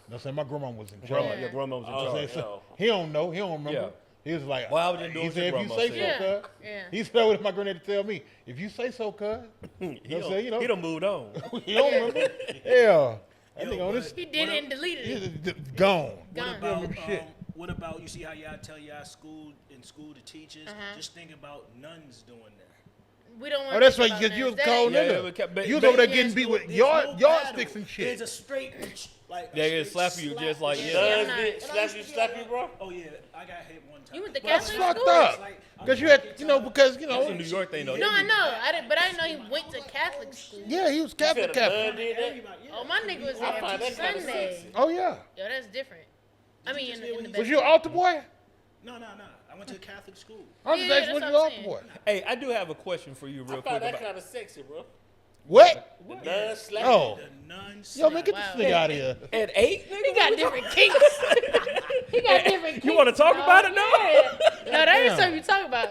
what I'm saying? My grandma was in charge. Your grandma was in Oh, charge. So no. he don't know. He don't remember. Yeah. He was like, Well, I was just doing he what said, your if you grandma say said. so, Yeah, cuz. yeah. He said what my granddaddy tell me. If you say so, cuz. He You know what I'm saying? You know. he done moved on. He don't remember. Yeah. That nigga on this. He did it and deleted He it. just gone. Gone. He don't remember shit. What about, you see how y'all tell y'all school the teachers? Uh-huh. Just think about nuns doing that. We don't want. Oh, that's to right, think because you about was that. cold Yeah, nigga. but You was over there yeah, getting it's beat with There's yardsticks battle. and shit. There's a straight, like, Yeah, yeah, straight slap you just like, Yeah. yeah. I'm Does not- it slap you, bro? Oh yeah, I got hit one time. You went to But- That's Catholic fucked school? up. Like, Because you had, because, That's a New York thing though. No, I know. But I didn't know he went to Catholic school. yeah, he was Catholic. Said a Catholic. nun did that? everybody, yeah. Oh, my nigga was I there find that kinda Sunday. sexy. Oh, yeah. Yo, that's different. I mean, just in hear the what he best Was you an altar boy? No. I went to a Catholic school. I was Yeah, just asking, was that's you an what I'm altar boy? Hey, I do have a question for you I real quick. find that About, kind of sexy, bro. What? The nun slap Oh. The nuns. Yo, man, get Wow. this nigga out of here. at 8, nigga? He got different kinks. He got different kinks. You want to talk dog. about it now? Yeah. No, that ain't Damn. something you talk about.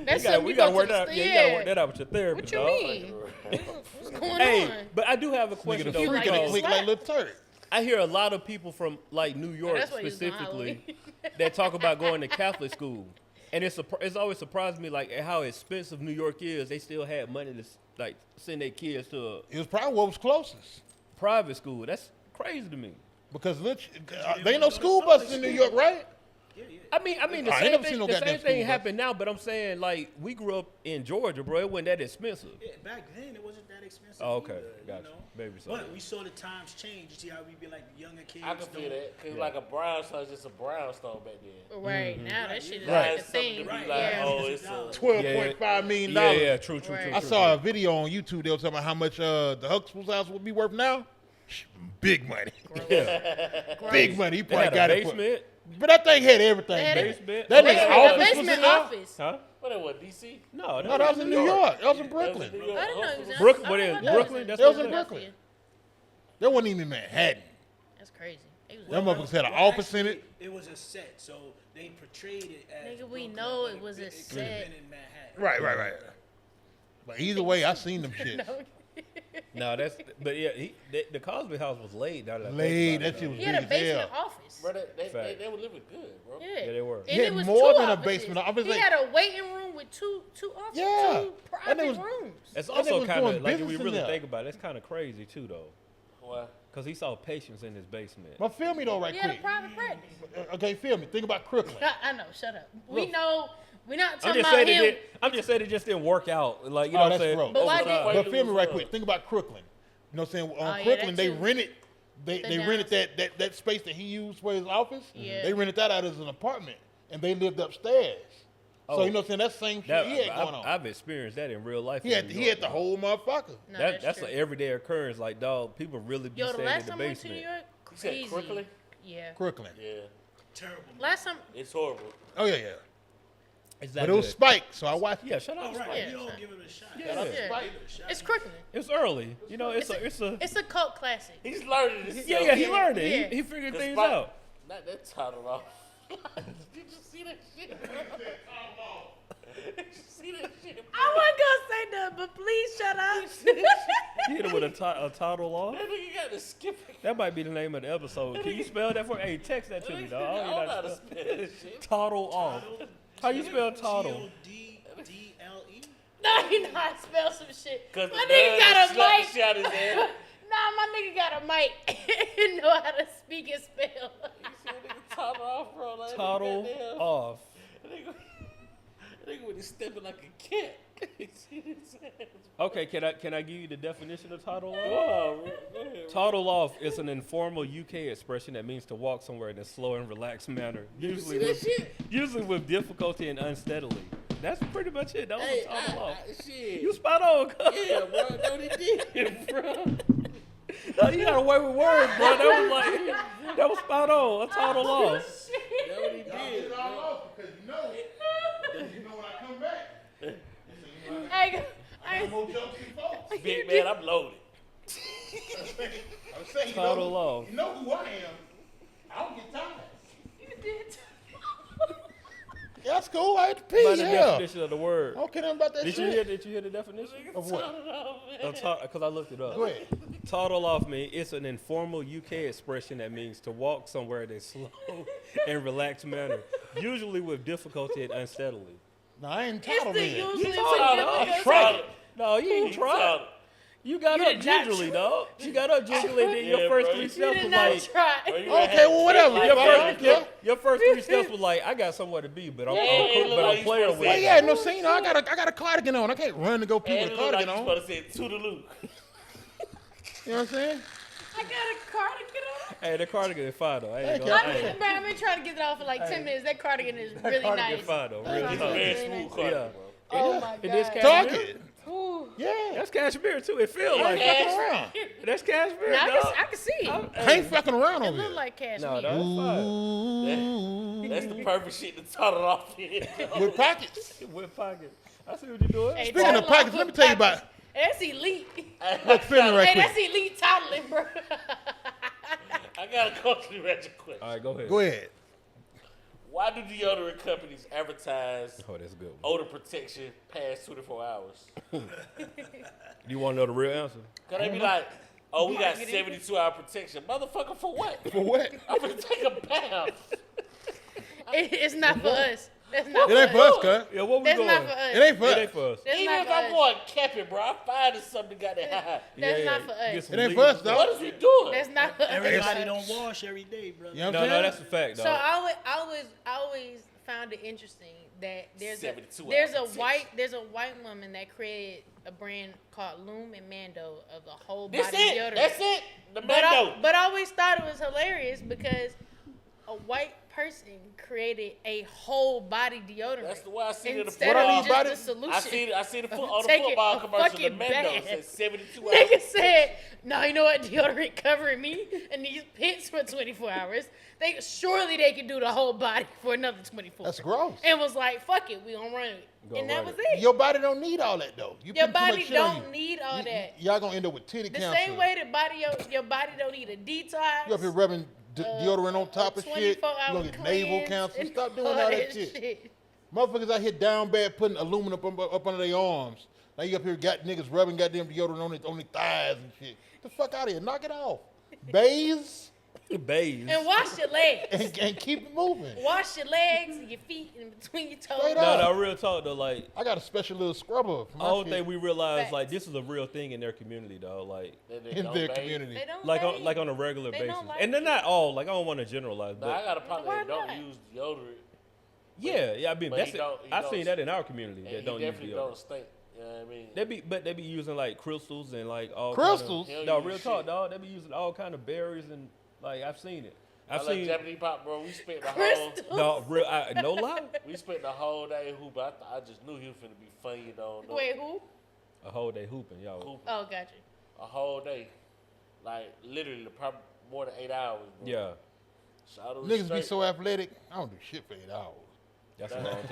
That's something we you gotta go work to that. the Yeah, you gotta work yeah. that out with your therapist. What you dog. mean? What's going Hey, on? but I do have a Nigga, question the though. freak like like it click like little turd. I hear a lot of people from like New York that's why he was doing specifically Halloween. that talk about going to Catholic school, and it's always surprised me like how expensive New York is. They still had money to like send their kids to a It was probably what was closest. private school. That's crazy to me. Because they ain't no school buses in New York, right? I mean, the I ain't same never thing. seen no The goddamn same school thing bus. happened now, but I'm saying like we grew up in Georgia, bro. It wasn't that expensive. Yeah, back then it wasn't that expensive. Oh, okay. either, Gotcha. You know? Baby, so But we saw the times change. You see how we be like younger kids. I can feel doing- that. Because like a brownstone is just a brownstone back then. Right now, that shit is Right. like a thing. Something to be Yeah. like, oh, it's a... $12.5 million. yeah, true. Right. I saw a video on YouTube. They were talking about how much the Huxtable's house would be worth now. Big money. Big money. He They probably had got a it. basement. But that thing had everything. Had baby. Basement. That Oh, nigga yeah. A office was in basement there. office. Huh? What that was, D.C.? No, No, that was in New York. That was in Brooklyn. I didn't know he was in Brooklyn, I what don't is know it? that Brooklyn? That's That was what in it is. Brooklyn. That wasn't even in Manhattan. That's crazy. He was Them motherfuckers had an office in it. It was a set, so they portrayed it as. Nigga, we Brooklyn, know but it was a could've set. been in Manhattan. Right. But either way, I seen them shit. No, but yeah, the Cosby House was laid. Now that I think Laid. about it, That shit was He big had a as basement hell. office. Bro, they Fact. were living good, bro. Yeah. Yeah, they were. And He had it was more two than a offices. basement. I was He like- had a waiting room with two offices, Yeah. two That private nigga was- rooms. It's That also nigga was kind doing of like if we business in really there. think about it, it's kind of crazy too though, Why? because he saw patients in his basement. But feel me though, right He had a quick. private practice. Okay, feel me. Think about Crooklyn. I know. Shut up. We Look. know. We're not I'm talking just about saying him. I'm just saying it just didn't work out. Like you know Oh, what I'm that's saying? gross. But why Over time. did- But feel me right quick. Think about Crooklyn. You know what I'm saying? On yeah, Crooklyn, that they too. rented. They The rented downstairs. that space that he used for his office. Yeah. They rented that out as an apartment, and they lived upstairs. So you know what I'm saying? That's the same shit he had going on. I've experienced that in real life. He had the whole motherfucker. No, That's true. an everyday occurrence. Like, dog, people really be Yo, the staying in last the time I went to New basement. York, You said crazy. Crooklyn? Yeah. Crooklyn. Yeah. Terrible. Last time, It's horrible. Oh yeah. Is that But it was good? Spike, so I watched it. Yeah, shut up. All right, Yeah, we all son. give it a shot. Yeah. Give it yeah. a shot. It's Crooklyn. It's early. You know, it's a It's a cult classic. He's learning this. yeah, he learned it. Yeah. He figured Cause things Spike- out. Not that title off. Did you see that shit? Did you see that shit? I wasn't gonna say that, but please shut up. You hit it with a toddle off. That nigga got to skip it. That might be the name of the episode. Can you spell that for me? Hey, text that to me, dog. I don't know how to to spell that shit. Toddle off. How you spell toddle? Toddle. No, you know how to spell some shit. Cause My the nigga man got a slapped mic. the shit out his head. Nah, my nigga got a mic and know how to speak and spell. You see a nigga toddle off, bro? Like, Toddle goddamn- off. Nigga when he's stepping like a cat. You see his ass. Okay, can I give you the definition of toddle off? Oh, go ahead. Toddle off is an informal UK expression that means to walk somewhere in a slow and relaxed manner, see that shit? usually with difficulty and unsteadily. That's pretty much it. That was Hey, toddle off. shit. You spot on, cuz. Yeah, bro. No, he did, bro. No, you got away with words, bro. That was spot on. A toddle off. That's what he Y'all get did, it all bro. off because you know when I come back. Hey, I got more jokes than folks. Big man, I'm loaded. I'm saying, Toddle off. You know who I am. I don't get tired. you did. Yeah, that's cool. I had to By pee. the Yeah. definition of the word. I don't care nothing about that Did you shit. hear the definition? Of what? Because I looked it up. Go ahead. Toddle off means it's an informal UK expression that means to walk somewhere in a slow and relaxed manner, usually with difficulty and unsteadily. No, I ain't It's tired of the me. usually toddle. with Try it. No, you ain't tried. You got You up did not gingerly, try. dog. You got up gingerly, then your Yeah, first bro. three You steps You was did not like. try. Okay, well, whatever. Like, Your Fuck, first, I don't care. your first three steps was like, I got somewhere to be, but I'm, Yeah, it look like you playing supposed with to Well, it. yeah, no, see, you know, I got a cardigan on. I can't run to go pee And with it a look like cardigan you on. supposed to say toodaloo. You know what I'm saying? I got a cardigan on. Hey, the cardigan is fine though. I ain't Hey, gonna. I've been trying to get it off for like 10 minutes. That cardigan is really cardigan nice. fine though. Real Cardigan talk. is Very really smooth nice. cardigan, Yeah. bro. Oh my It is god. cashmere. Talk it. Ooh. Yeah. That's cashmere too. It feels like Fucking it. around. That's cashmere, Now, dog. I can see it. I ain't fucking around It over look here. like cashmere. No, that's fine. That's the perfect shit to toddle off in. With pockets. With pocket. I see what you're doing. Hey, Speaking of toddle pockets, off let me with tell you about. pockets. Hey, that's elite. Look, film me right Hey, quick. that's elite toddling, bro. I got a culturally ratchet question. All right, go ahead. Go ahead. Why do deodorant companies advertise Oh, that's a good one. odor protection past 24 hours? You want to know the real answer? Cause they be like, oh, we got Marketing. 72-hour protection. Motherfucker, for what? For what? I'm gonna take a bath. It's not for us. That's not It ain't for us, cuz. Yeah, what we That's going? not for us. It ain't for It us. ain't for us. That's Even not if for I'm us. going camping, bro, I'm finding something got that high. That's not for Get us. some It ain't leaves. for us, dog. What is we doing? That's not for us. Everybody don't wash every day, brother. You know what No, I'm no, saying? that's a fact, dog. So I always found it interesting that there's 72 a hours. white woman that created a brand called Loom and Mando of the whole This body it. deodorant. That's it. The But Mando. but I always thought it was hilarious because a white person created a whole body deodorant. That's the way I see it in the instead What are of these just body- the solution. I see the on the Taking football a commercial. The fucking Mando bath. says 72 hours. Nigga said, "No, you know what? Deodorant covering me and these pits for 24 hours. Surely they can do the whole body for another 24." That's gross. And was like, "Fuck it, we gonna run it." Go And that run was it. it. Your body don't need all that, though. You Your put too much body shit on don't you. need all that. Y'all gonna end up with titty The cancer. same way your body don't need a detox. You up here rubbing deodorant on top of shit. You 24-hour gonna get navel cleanse cancer. and Stop doing all that shit. Motherfuckers out here down bad putting aluminum up under their arms. Now you up here got niggas rubbing goddamn deodorant on their thighs and shit. Get the fuck out of here. Knock it off. Bathe Bathe. And wash your legs. and keep it moving. Wash your legs and your feet and between your toes. Straight No, up. no, real talk though. Like, I got a special little scrubber for my I don't shit think we realize Facts. like this is a real thing in their community, dog. Like, in their community. They don't like bathe. on a regular They basis, don't like and they're it. not all. Like, I don't want to generalize, Nah, I but got a partner Why that don't not? use deodorant. yeah, I mean, But that's he it. don't- he I've don't- seen that in our community And that he don't use definitely deodorant. don't stink. You know what I mean? They be using like crystals and like all Crystals? Kind Hell of, no, yeah, real shit. talk, dog. They be using all kind of berries and like I've seen it. I like seen Japanese pop, bro. We spent the whole Crystals. no lie. we spent the whole day hooping. I just knew he was finna be funny, though. Wait, who? A whole day hooping, y'all. Hooping. Oh, got you. A whole day, like literally, probably more than 8 hours. Bro. Yeah, Shout out Niggas be straight. so athletic. I don't do shit for 8 hours. that's a long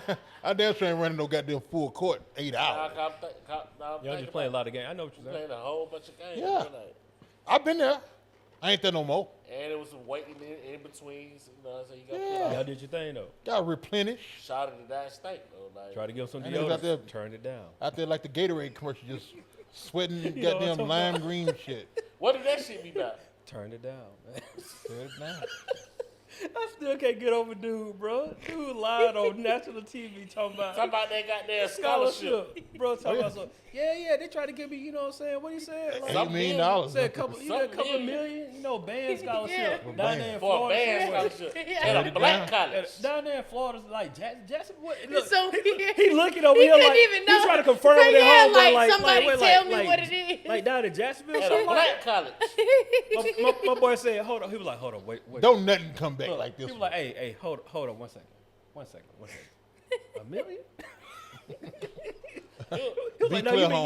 time. I damn sure ain't running no goddamn full court 8 Nah, hours. I'm Y'all thinking just playing a about- lot of games. I know what you're saying. Playing a whole bunch of games. Yeah. man, like, I've been there. I ain't there no more. and it was some waiting in betweens. You know what I'm saying? You got Yeah. to Y'all did your thing though. Got replenish. shout out to that state though. Like, Try to give some That niggas out there- deodorant. Turn it down. Out there like the Gatorade commercial, just sweating know what I'm goddamn talking lime green shit. what did that shit be about? Turn it down, man. Good now. I still can't get over dude, bro. Dude lied on national TV talking about Talk about that goddamn scholarship. Bro, talking about so yeah, they try to give me, you know what I'm saying? What he said? Like, $8 million. said a couple, you know, a couple Something million, you know, band scholarship Yeah. down there in For a Florida. band somewhere. scholarship Yeah. at a black college. Down there in Florida, like Jackson. What? Look, So he looking over he here couldn't like even know. he trying to confirm So, with their yeah, homeboy, like, somebody wait, tell me what it is. Like down in Jacksonville, At a something like black college. that. My boy said, hold on. He was like, hold on, wait. Don't nothing come back Look, like this. He was one. like, hey, hold on, 1 second. 1 second. $1 million? He was Be like, no, clear,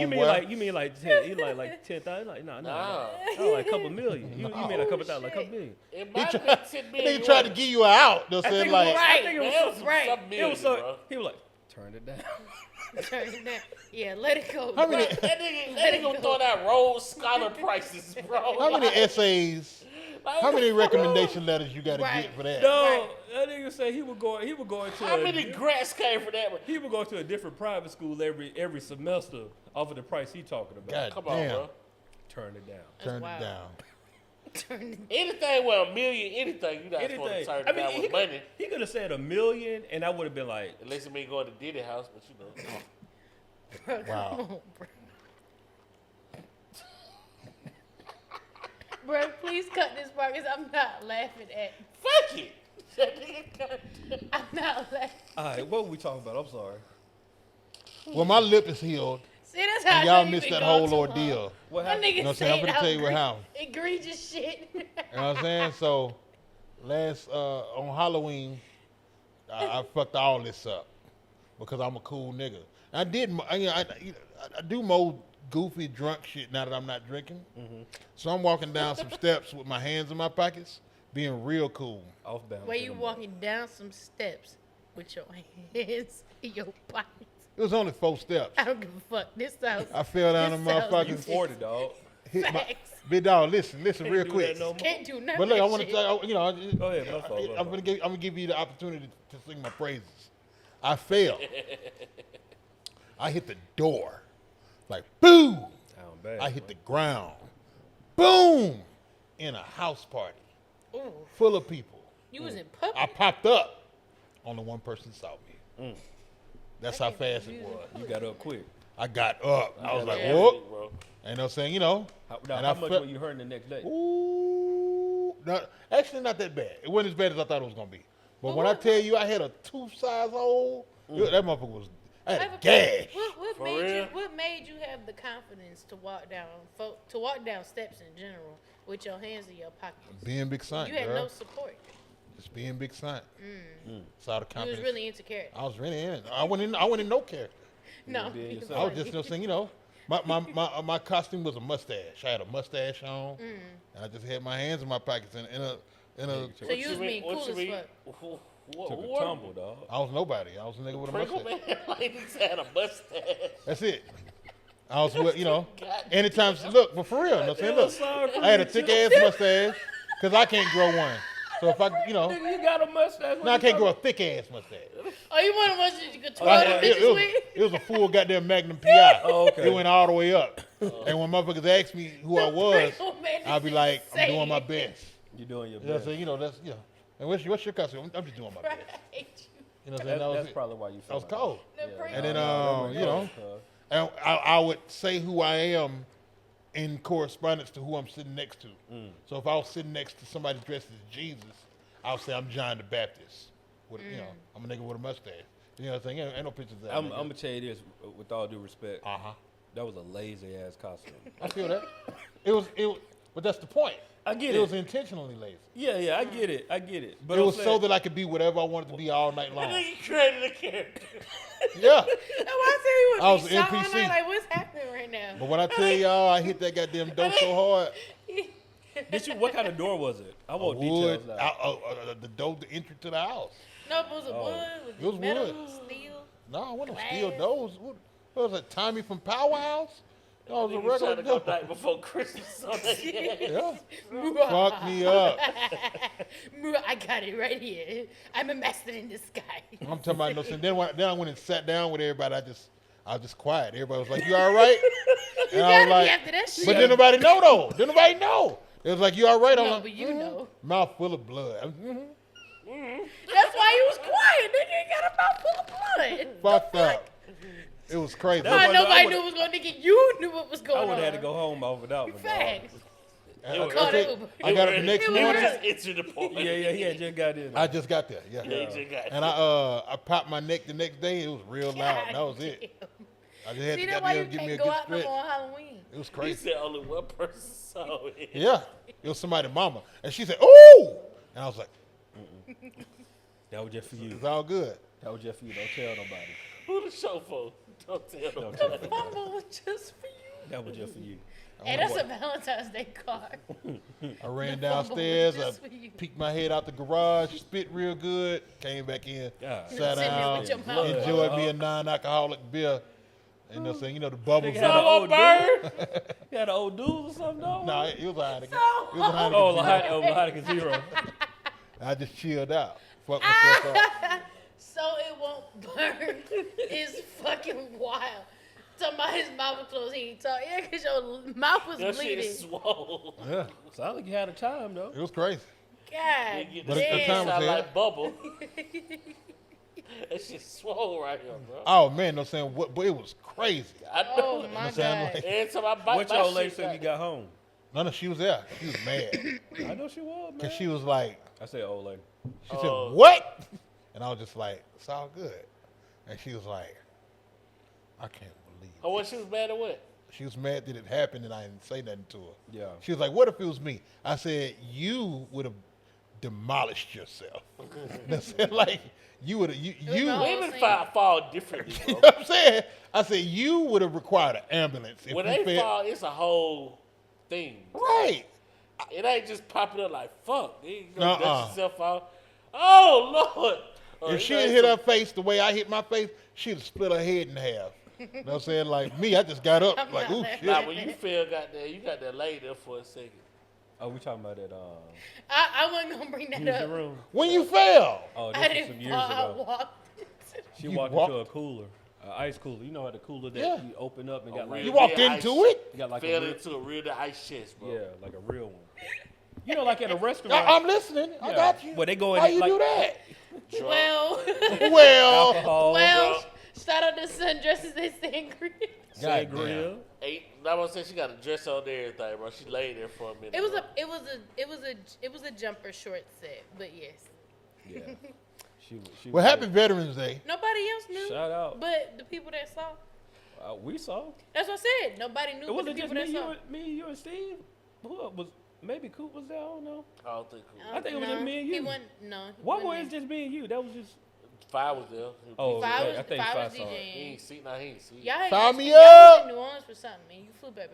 you mean like 10, you like 10,000? Like, no, Nah. like a couple million. You mean like a couple thousand, like a couple million. It He might try- have been 10 They million. tried to give you an out. They'll I say think like, it was, I think it Man, was it so, was some right. some it million, was so, bro. he was like, turn it down. Turn it down. Yeah, let it go. How many- bro. That nigga gonna throw that Rhodes Scholar prices, bro. how many essays, Like, how many recommendation letters you got to Right. get for that? No, that nigga said he would go into How many grants came for that one? he would go to a different private school every semester off of the price he talking about. God Come on, damn. bro. Turn it down. Turn wild. it down. Turn it Anything with a million, anything, you not supposed to Anything. turn it I mean, down with money. he could have said $1 million, and I would have been like, Unless it mean going to Diddy house, but you know. bro. Wow. Come on, bro. Bro, please cut this part because I'm not laughing at. Fuck it. That nigga got- I'm not laughing. all right, what were we talking about? I'm sorry. Well, my lip is healed, See, that's how and I y'all know you missed been that gone whole too long. ordeal. What My happened? nigga You know what I'm saying? I'm saying finna tell you what happened. egregious shit. You know what I'm saying? So, last on Halloween, I fucked all this up because I'm a cool nigga. I do more goofy drunk shit now that I'm not drinking. So I'm walking down some steps with my hands in my pockets, being real cool. Off balance. Where you walking down some steps with your hands in your pockets. It was only 4 steps. I don't give a fuck. This sounds. I fell down this in sounds motherfuckers. You 40, dog. Hit my, Facts. big dog, listen Can't real do quick. that no more. Can't do nothing. But look, I want to shit. tell you, Go ahead, my fault, my I'm fault. gonna give you the opportunity to sing my praises. I fell. I hit the door, like boom. Sound bad. I hit the ground, boom, in a house party Ooh, full of people. you was in public. I popped up. Only one person saw me. Mm. That's how fast it was. You got up quick. I got up. I was like, Yeah. whoop. bro. And I'm saying, you know. How and I much felt- were you hurting the next day? Ooh, no, actually not that bad. It wasn't as bad as I thought it was gonna be. But when I tell you I had a tooth-size hole, that motherfucker was. I had a gash. What For made real? you? What made you have the confidence to walk down steps in general with your hands in your pockets? Being Big Sant, You had girl. no support. Just being Big Sant. Saw the You was confidence. really into character. I was really in it. I went in no character. No, being you yourself. I was just, you know, saying, you know, my costume was a mustache. I had a mustache on, and I just had my hands in my pockets in a. So you was being cool What you as mean? fuck. Took a What? tumble, dog. I was nobody. I was a nigga with a Pringle mustache. man, like he had a mustache. That's it. I was with, you know, God. anytime. Look, but for real, you know what I'm saying? Look, sorry for I had a you, thick ass mustache because I can't grow one. So if I, you know, Nigga, you got a mustache. now I can't grow a thick ass mustache. Oh, you want to watch that you could twirl I- the it, bitches it was, with? it was a full goddamn Magnum PI. Oh, okay. It went all the way up. And when motherfuckers asked me who I was, Pringle man I'll be is like, I'm insane. doing my best. You doing your You know what I'm best. saying? You know, that's, you know. And what's your costume? I'm just doing my best. Right. You know what I'm saying? That's probably why you I was feel cold. The Pringle And then, man. you know, and I would say who I am in correspondence to who I'm sitting next to. So if I was sitting next to somebody dressed as Jesus, I would say I'm John the Baptist. With, you know, I'm a nigga with a mustache. You know what I'm saying? Ain't no pictures of that. I'm gonna tell you this with all due respect. Uh-huh. That was a lazy ass costume. I feel that. It was, but that's the point. I get It it. was intentionally lazy. Yeah, I get it. But It I'm was saying, so that I could be whatever I wanted to be all night And long. then you created a character. Yeah. I I was was an an NPC. NPC. Like, what's happening right now? But when I tell y'all, I hit that goddamn door so hard. did you? What kind of door was it? I want Wood, details now. the door, the entry to the house. No, it was a wood. Was It was metal, wood. steel. No, I wasn't Glass. steel doors. What was it, Tommy from Powerhouse? No, it was a Nigga trying regular to go door. night before Christmas on that. Yeah. Fuck me up. I got it right here. I'm a master in disguise. I'm talking about no sense. Then I went and sat down with everybody. I was just quiet. Everybody was like, "You all right?" You And I was gotta like, be after that shit. but didn't nobody know though. Didn't nobody know. It was like, "You all right?" I'm No, like, but you know. Mouth full of blood. That's why he was quiet. Nigga, you got a mouth full of blood. Fucked up. It was crazy. That How was- nobody I knew would've- it was going to get. You knew what was I going would on. have had to go home over that one. dog. Facts. I, Call the Uber. I got up the next It was morning. real. Just enter the point. Yeah, he had just got in. I just got there. Yeah. Yeah, he just got And I popped my neck the next day. It was real loud. That was it. Damn. I just had See, to that's why you give me a can't go good out no stretch. more on Halloween. It was He crazy. said only one person saw it. Yeah. It was somebody's mama. And she said, "Ooh!" And I was like, That was just for you. "It's all good." That was just for you. Don't tell nobody. Who the show for? Don't tell Don't nobody. tell The nobody. fumble was just for you. That was just for you. Hey, that's a Valentine's Day card. I ran The fumble downstairs. was I just for you. peeked my head out the garage, spit real good, came back in, God. sat Sitting there down, with your mouth enjoyed full. me a non-alcoholic beer. And they're saying, the bubbles. Nigga had an in it. old bird. dude. You had an old dude or something, though? No, it was a Heineken. It was a Oh, Heineken. Heineken Zero. I just chilled out. Fuck myself up. So it won't burn is fucking wild. Talking about his mouth was closed, he ain't talk. Yeah, because your mouth was Your shit bleeding. is swole. Yeah, Sounds like you had a time, though. it was crazy. God You get But the at the shit time sound was like bubble. That shit swole right here, bro. Oh man, no saying what, but it was crazy. I know. Oh my That's what I'm God. like. Every time I bite What my your old lady shit said you got home? No, she was there. She was mad I know she was, man. because she was like, I said old lady. she said, "What?" And I was just like, "It's all good." And she was like, "I can't believe." Oh, what, she was mad at what? She was mad that it happened and I didn't say nothing to her. Yeah. She was like, "What if it was me?" I said, "You would have demolished yourself." I said, like, you would have, you. no. Women saying- fall differently, You bro. know what I'm saying? I said, you would have required an ambulance. If When you they felt- fall, it's a whole thing. Right. It ain't just popping up like, fuck. You Nuh-uh. gonna dust yourself out. Oh, Lord. Or If it she ain't had hit some- her face the way I hit my face, she'd have split her head in half. You know what I'm saying? Like me, I just got up I'm like, not ooh, laughing. shit. Nah, when you feel got there, you got that lay there for a second. Oh, we talking about that I wasn't going to bring that music up. room? When you fell. Oh, I this was didn't some years fall. I ago. walked. She You walked walked- into a cooler, an ice cooler. You know how the cooler that Yeah. you open up and got like You real walked big into ice- it? you got like a Fell real, into a real ice chest, bro. yeah, like a real one. You know, like at a restaurant. I'm listening. I Yeah. got you. Where they go in How it you like- do that? Well, Well, alcohol, well, shout out to Sundresses and Sangria. God sangria. I was saying she got a dress on there and everything, bro. She laid there for a minute. It was bro. it was a jumper short set, but yes, Yeah. She well, was happy Veterans Day. nobody else knew. Shout out. But the people that saw, We saw. that's what I said. Nobody knew. It But the wasn't people just that saw. me, you, and Steve. Who else was? Maybe Coop was there. I don't know. I don't think I think it was just me and He you. wasn't. No. he Why wasn't was it there. just me and you? That was just. Five was there. Oh, Five yeah, was, I think Five was Five saw it. He DJing. ain't see, he ain't see. Y'all had Sign just- me y'all was up. in New Orleans for something, and you flew back.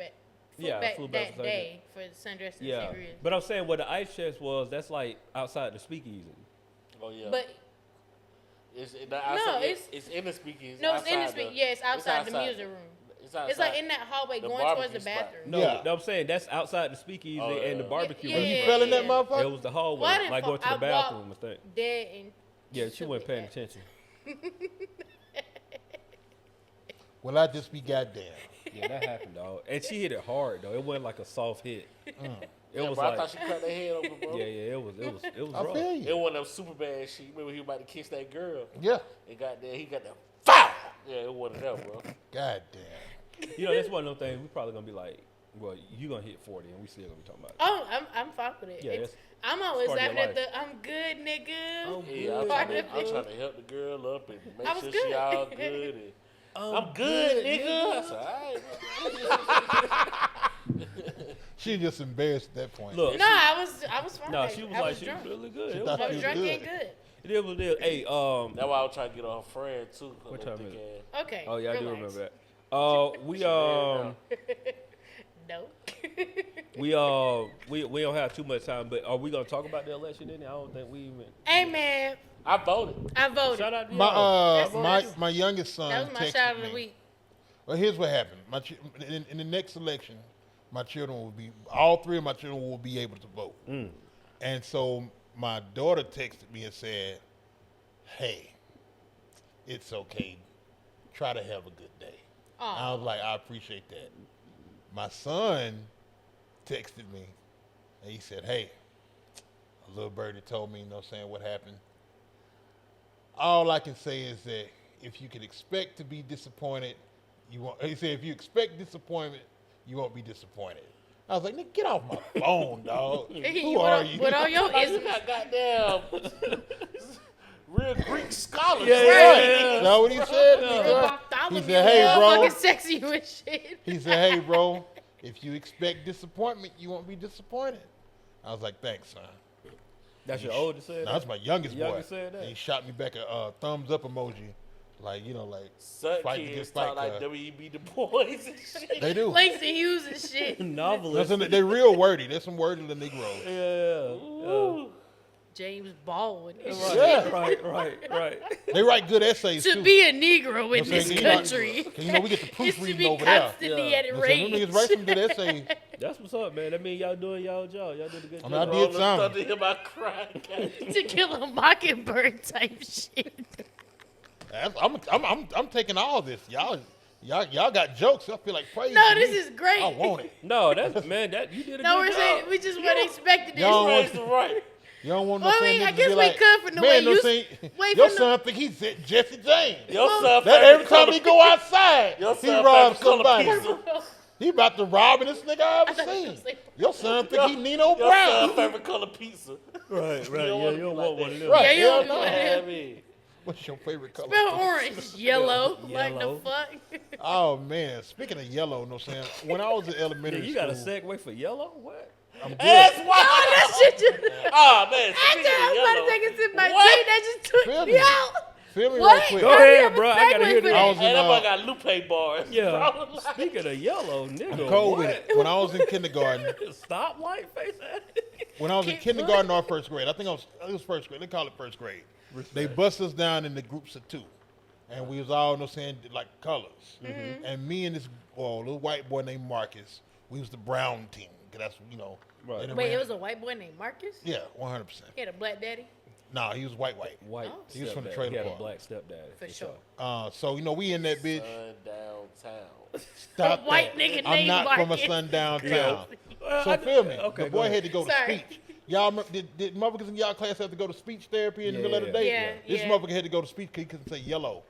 Yeah, I back flew back that for day for Sundress and Yeah, Sangria. but I'm saying what the ice chest was. That's like outside the speakeasy. Oh, yeah. But it's, outside, it's- it's in the speakeasy. no, it's in the outside speak. Yeah, it's outside the music room. It's outside. It's like in that hallway the going towards barbecue the spot. bathroom. No, Yeah. no, I'm saying that's outside the speakeasy Oh, and the yeah. barbecue. Yeah, When restaurant. you fell in that yeah. motherfucker? It was the hallway, Well, I didn't like fall. go to the I bathroom walked and thing. Dead and Yeah, she wasn't paying attention. Well, I just be goddamn. Yeah, that happened, dog. And she hit it hard though. It wasn't like a soft hit. It Yeah, was bro, I like, thought she cut their head open, bro. yeah, it was I rough. feel It you. wasn't a super bad shit. You remember he was about to kiss that girl? Yeah. He got that foul. Yeah, it wasn't that, bro. Goddamn. You know, that's one of those things we probably gonna be like, well, you gonna hit 40 and we still gonna be talking about it. oh, I'm fine with it. Yeah, It's- that's I'm always part of laughing your at the I'm good, nigga. Oh, Yeah, I'm Part trying, of to, I'm it. trying to help the girl up and make I was sure good. she all good. And I'm good, nigga. I said, all right. She just embarrassed at that point. Look, No, I was fine. no, she was I like, was she drunk. was really good. She It thought was I she was was drunk good. and good. It is what it is. Hey, That's why I was trying to get on her friend too. What time is it? Okay. oh yeah, I do relax. remember that. No. We don't have too much time, but are we gonna talk about the election? Then I don't think we even. Hey man, I voted. I voted. Shout out to y'all. My youngest son That was my texted shout of the me. week. Well, here's what happened. In the next election, all three of my children will be able to vote. And so my daughter texted me and said, "Hey, it's okay. Try to have a good day." I was like, "I appreciate that." My son texted me and he said, "Hey, a little birdie told me, you know what I'm saying, what happened. All I can say is that if you can expect to be disappointed, he said, if you expect disappointment, you won't be disappointed." I was like, "Nigga, get off my phone, dog. Who are you?" What are your Like, you isms? got goddamn real Greek scholars. Yeah, Right. That's what he said to me, bro. Bartholomew, He said, "Hey, bro." motherfucking sexy and shit. He said, "Hey, bro, if you expect disappointment, you won't be disappointed." I was like, "Thanks, son." That's your oldest said. No, that's my youngest boy. Youngest said that? And he shot me back a thumbs up emoji, like, Son fight kids against talk fight like club. W.E.B. Du Bois and shit. They do. Langston Hughes and shit. Novelist. They're real wordy. There's some wordy little Negroes. Yeah. James Baldwin. and Right, shit. Yeah. right. They write good essays To too. be a Negro in You know what I'm this saying? country We get the is to proofreading be over there. constantly Yeah. at You know what I'm saying? Them rage. niggas write some good essays. That's what's up, man. That mean y'all doing y'all job. Y'all did a good I job. mean, I did Roll some. up to him, I cried. To kill a mockingbird type shit. I'm taking all this. Y'all got jokes. I feel like praise. No, to this me. is great. I want it. No, that's man. That you did a No, good we're saying job. we just weren't expecting this. Y'all Raised the right. You don't want no Well, I saying mean, I niggas guess be we like, could from the "Man, way no you saying, wait your from son think he's Jesse James." Your son That favorite every time color- he go outside, Your he son robs favorite color somebody. pizza. He about to rob this nigga I ever thought you seen. was gonna say- Your son think he Nino Your Brown. son favorite color pizza. Right. You Yeah, don't wanna you be don't like want one that. of them. Right. Yeah, you hell don't no. want I to mean, What's your favorite color? Spell orange, yellow. Like the Yellow. fuck? Oh man, speaking of yellow, no saying. When I was in Yeah, elementary you got a school, segue for yellow? What? I'm good. that's Oh, why. that shit just. Oh man, I speaking was of about to yellow. take a sip of my What? tea. That just took Feel me me. out. Feel me What? right quick. Go How do you ahead, have a bro. I gotta segue hear for this. I was Hey, in, that boy got Lupe bars. Yeah. bro. Speaking of yellow, nigga. cold what? with it. When I was in kindergarten, Stoplight face at it. when I was in Keep kindergarten or first grade, it was first grade. They call it first grade. They bust us down into groups of two, and we was all, saying, like colors. And me and this little white boy named Marcus, we was the brown team. 'Cause that's Right. and Wait, it was a white boy named Marcus? yeah, 100%. He had a black daddy? Nah, he was white. White. Oh. He was from the stepdad. trailer He had a park. black stepdad. For sure. So we in that bitch. Downtown. Stop A white that. nigga I'm named not from a Marcus. sundown Yeah. town. Well, So I- feel me. okay, the go boy ahead. had to go to Sorry. speech. Y'all remember, did motherfuckers in y'all class have to go to speech therapy in the middle of the day? Yeah, This yeah. motherfucker had to go to speech because he couldn't say yellow.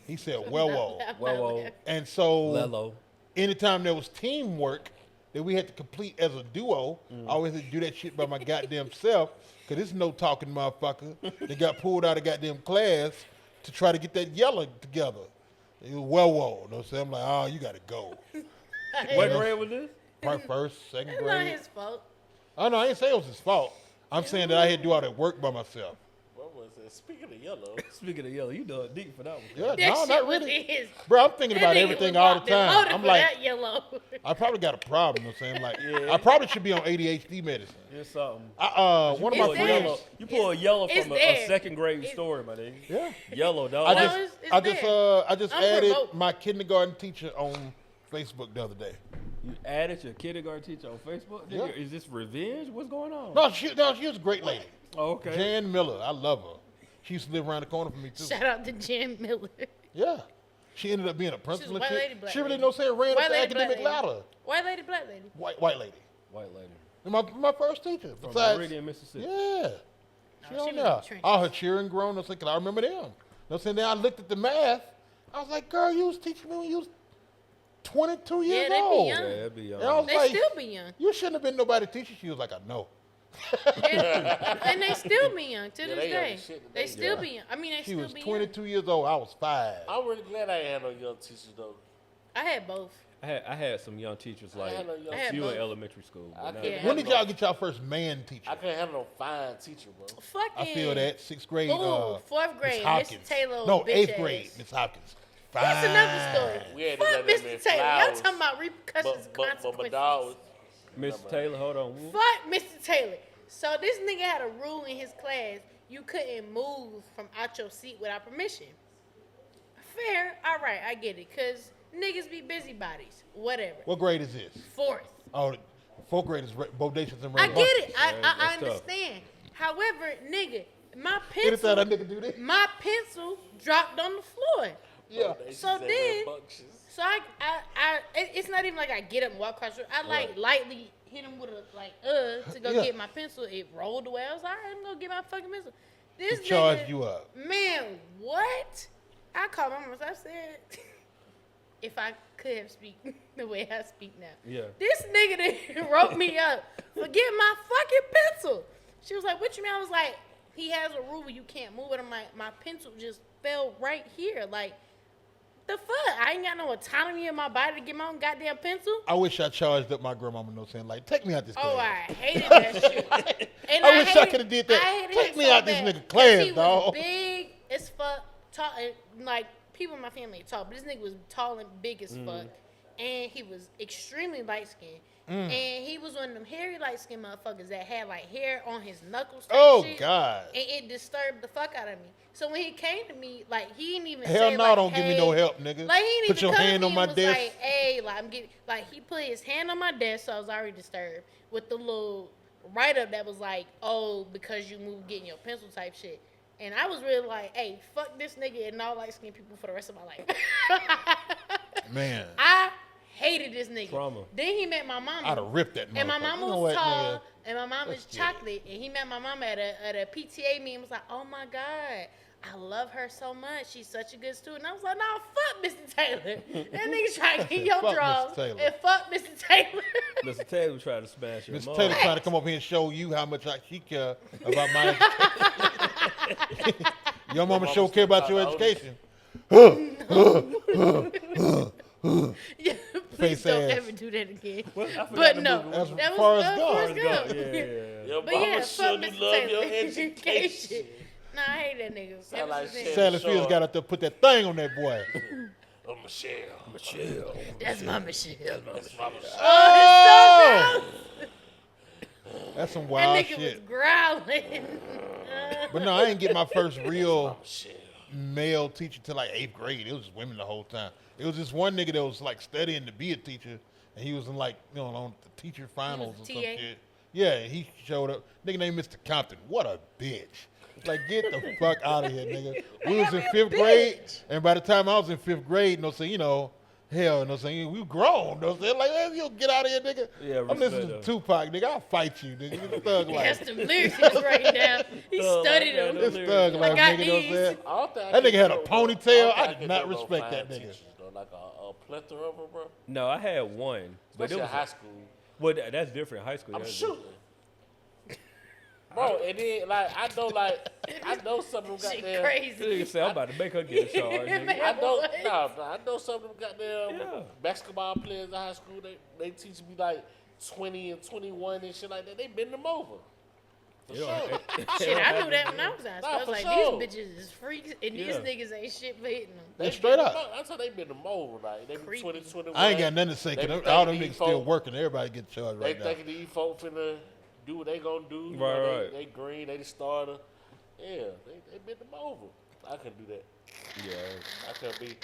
He said well. Well, And so Lello. anytime there was teamwork that we had to complete as a duo, I always had to do that shit by my goddamn self because this no talking motherfucker that got pulled out of goddamn class to try to get that yellow together. It was no, so I'm like, oh, you got to go. What grade was this? Probably first, second It's not grade. his fault. Oh no, I ain't say it was his fault. I'm saying that I had to do all that work by myself. What was it? Speaking of yellow, Speaking of yellow, you done deep for that one. Yeah, That no, shit not was really. his. Bro, I'm thinking That about nigga everything was all the locked and time. loaded I'm for like, that yellow. I probably got a problem. You know what I'm saying? Like, I probably should be on ADHD medicine. It's something. One of It's my there. friends. Yellow. You pull a yellow it's from there. a second grade It's- story, my nigga. Yeah. Yellow, dog. I No, just, it's I just, there. I just I'm added provoked. my kindergarten teacher on Facebook the other day. You added your kindergarten teacher on Facebook? Nigga, Yeah. Is this revenge? What's going on? No, she was a great lady. Oh, okay. Jan Miller, I love her. She used to live around the corner from me too. Shout out to Jan Miller. Yeah. She ended up being a principal white and shit. lady, black She really lady. know saying ran up White the lady, black academic lady. ladder. White lady, black lady. White lady. White lady. And my first teacher. From Besides, Meridian, Mississippi. yeah. She she on was in there. the trenches. All her cheering grown. I was thinking, I remember them. You know what I'm saying? Then I looked at the math. I was like, girl, you was teaching me when you was 22 years they be old. young. Yeah, that'd be young. And I was They like, still be young. you shouldn't have been nobody teacher. She was like, I know. And they still be young to Yeah, this they young day. as shit They today. still be young. I mean, they She still was be 22 years old. I was 5. I'm really glad I ain't had no young teachers though. young. I had both. I had some young teachers like had no young a few both. in elementary school. I But not- couldn't When did y'all get y'all first man teacher? I couldn't handle no fine teacher, bro. Fucking. I feel that. 6th grade. Ooh, 4th grade. Miss Mr. Hopkins. Taylor. No, bitch 8th grade. ass. Miss Hopkins. That's another story. Fine. We had to Fuck let that man Mr. Taylor. Y'all flowers. talking about repercussions, But my consequences. dog was. Mr. Taylor, hold on. Fuck Mr. Taylor. So this nigga had a rule in his class: you couldn't move from out your seat without permission. Fair, all right, I get it, cause niggas be busybodies. Whatever. What grade is this? 4th. Oh, 4th grade is bodacious and I Ray get it. I that's tough. understand. However, nigga, my Anytime that pencil, nigga do this. my pencil dropped on the floor. Yeah. So then- So it's not even like I get up and walk across the room. I like lightly hit him with a to go Yeah. get my pencil. It rolled away. I was like, all right, I'm gonna get my fucking pencil. This He charged nigga, you up. Man, what? I called my mom. I said, if I could have speak the way I speak now. Yeah. This nigga that wrote me up for getting my fucking pencil. She was like, what you mean? I was like, he has a rule where you can't move it. I'm like, my pencil just fell right here. Like, the fuck? I ain't got no autonomy in my body to get my own goddamn pencil. I wish I charged up my grandmama no saying like, take me out this class. Oh, I hated that shit. And I wish I hated- could have did that. I hated Take it me so out this bad. nigga 'Cause class, he was dog. big as fuck, tall, and, like people in my family are tall, but this nigga was tall and big as fuck, and he was extremely light skinned. And he was one of them hairy light skinned motherfuckers that had like hair on his knuckles. type Oh, shit, God. And it disturbed the fuck out of me. So when he came to me, like he didn't even Hell say no, like, don't give me no hey, help, nigga. Like he didn't Put even your come hand to on me my and was desk. like, hey, like I'm getting, like he put his hand on my desk, so I was already disturbed with the little write up that was like, oh, because you moved getting your pencil type shit. And I was really like, hey, fuck this nigga and all light skinned people for the rest of my life. Man, I hated this nigga. Trauma. Then he met my mama. I'd have ripped that motherfucker. And my mama You know was what, tall, nigga? and my mama's Let's get it. chocolate. And he met my mama at a PTA meeting. Was like, oh my God, I love her so much. She's such a good student. I was like, nah, fuck Mr. Taylor. That nigga trying to get your Fuck Mr. draws. Taylor. And fuck Mr. Taylor. Mr. Taylor tried to smash your Mr. mom. Taylor trying to come up here and show you how much she care about my education. Your mama sure care about your education. Yeah, please Face don't ass. ever do that again. Well, I forgot But the no, movie. That's that was Forrest Gump. Forrest Forrest Gump. Gump, yeah. Your But mama yeah, sure fuck do Mr. love your Taylor. education. Nah, I hate that nigga. Sound like shit. Sally Sure. Fields got out there put that thing on that boy. Oh, Michelle. That's my Michelle. That's my Michelle. Oh! That's some That wild nigga was shit. growling. But no, I didn't get my first real Michelle. male teacher till like 8th grade. It was just women the whole time. It was this one nigga that was like studying to be a teacher, and he was in like, you know, on the teacher finals or TA? some shit. Yeah, he showed up. Nigga named Mr. Compton. What a bitch. Like, get the fuck out of here, nigga. We was in 5th grade, and by the time I was in 5th grade, no saying, you know, hell, no saying, we grown, no saying, like, hey, you get out of here, nigga. Yeah, I'm listening to respect, Tupac, nigga. I'll fight you, nigga. It's thug That's life. the lyrics he's writing down. He Thug studied life, them. yeah, It's thug life, got nigga. You know what I'm these. saying? I don't think I That can nigga had a do no- ponytail. don't think I did can not do no respect fine that nigga. teachers, though. Like a plethora of them, bro. No, I had one, but it Especially was in high school. well, that's different. High school. I'm that's shooting. Bro, and then I know some of them Shit goddamn. different. This crazy. nigga said, I'm about to make her get a charge. Yeah, nigga. man. I know some of them goddamn Yeah. basketball players in high school. They teach me like 20 and 21 and shit like that. They bend them over. For It sure. don't- Shit, I knew that when I was in high school. I was for like, sure. these bitches is freaks, and Yeah. these niggas ain't shit for hitting them. They straight up. That's how they bend them over. Like they be Creepy. 20, 21. I ain't got nothing to say, They because be all them thinking niggas these still folk- working. Everybody get charged They right now. thinking these folk finna do what they gonna do. You Right, know, right. They green, they the starter. Yeah, they bend them over. I couldn't do that. Yeah. I couldn't be.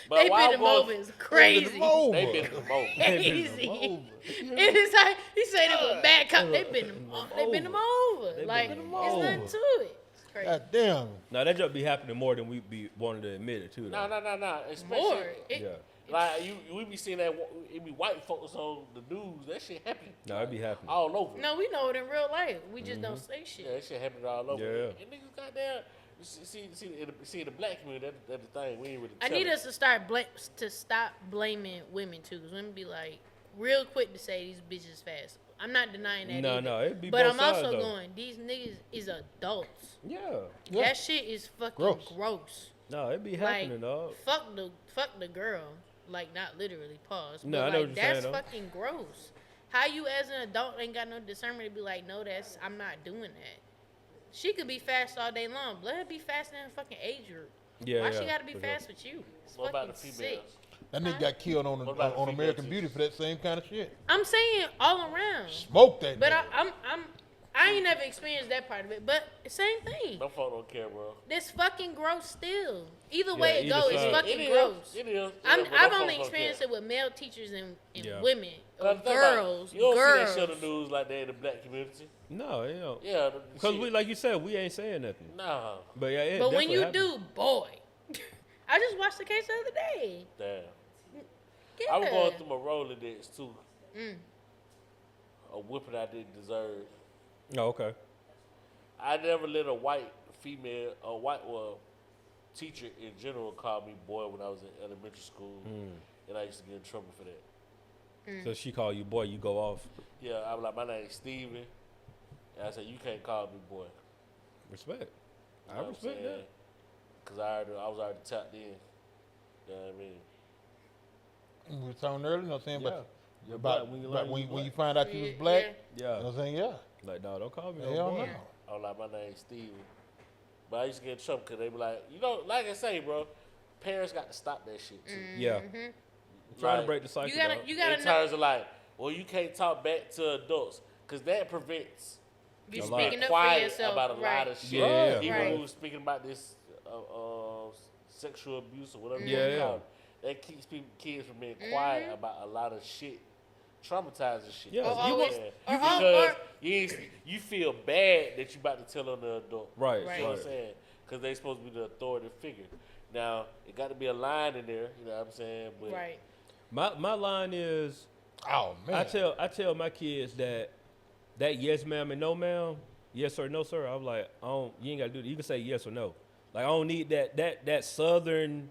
But They while bend I them was- over is crazy. They bend them over. Crazy. over. It is like he said it was bad cop. They bend them. They bend them over. They Like bend it's them over. nothing to it. It's crazy. God damn. Now that just be happening more than we be wanting to admit it too. Though. No. Especially, More. It, Yeah. like we be seeing that it be white folks on the news. That shit happen No, it be happening. all over. No, we know it in real life. We just don't say shit. Yeah, that shit happen all over. Yeah. And niggas goddamn. See the black community. That's the thing. We ain't really. I need us to stop blaming women too, because women be like real quick to say these bitches fast. I'm not denying that. No, either. no, it be But both I'm sides, also though. going. These niggas is adults. Yeah. Yeah. That shit is fucking Gross. gross. No, it be Like happening, dog. fuck the girl. like not literally pause. No, but I know like what you're saying, that's though. fucking gross. How you as an adult ain't got no discernment to be like, no, I'm not doing that. She could be fast all day long. Let her be fast in her fucking age group. Yeah, Why yeah, she gotta be for fast with you? It's What about the fucking females? sick. That nigga got killed on What about the on female American teachers? Beauty for that same kind of shit. I'm saying all around. Smoke that. But nigga. I ain't never experienced that part of it. But same thing. No folk don't care, bro. That's fucking gross still. Either Yeah, way it either go, it's side. fucking It gross. is. It is. I've only experienced it with male teachers and Yeah. women or But think about it. girls. You don't see that girls. shit on the news like that in the black community. No, you know. Yeah. Because we, like you said, we ain't saying nothing. Nah. But yeah, it But when definitely you happens. do, boy. I just watched the case the other day. Damn. Yeah. I was going through my Rolodex too. Mm. A whipping I didn't deserve. Oh, okay. I never let a white female, teacher in general call me boy when I was in elementary school. And I used to get in trouble for that. So she call you boy, you go off. Yeah, I was like, my name's Steven. And I said, you can't call me boy. Respect. You I know what I'm respect saying? that. Because I was already tapped in. You know what I mean? We were talking earlier, you know what I'm saying? Yeah. But You're about black when you about learn when, you when you black. find out you was black, Yeah. you know what I'm saying? Yeah. Like, no, don't call me no Hell boy. no. I was like, my name's Steven. But I used to get in trouble because they be like, you know, like I say, bro, parents got to stop that shit too. Yeah. Trying to Like, break the cycle. You gotta, dog. you gotta in know. terms of like, well, you can't talk back to adults because that prevents You A lot. speaking up for quiet yourself. about a right. lot of shit. Yeah, Even right. who was speaking about this sexual abuse or whatever Yeah, you want to yeah. call it, that keeps kids from being quiet about a lot of shit, traumatizing shit. Yeah, Or you always- want- or- because or- you feel bad that you about to tell on the adult. Right, Right. You know what right. I'm saying? Because they supposed to be the authoritative figure. Now, it got to be a line in there, you know what I'm saying? But Right. My line is, Oh man. I tell my kids that yes ma'am and no ma'am, yes or no sir. I'm like, you ain't gotta do that. You can say yes or no. Like I don't need that southern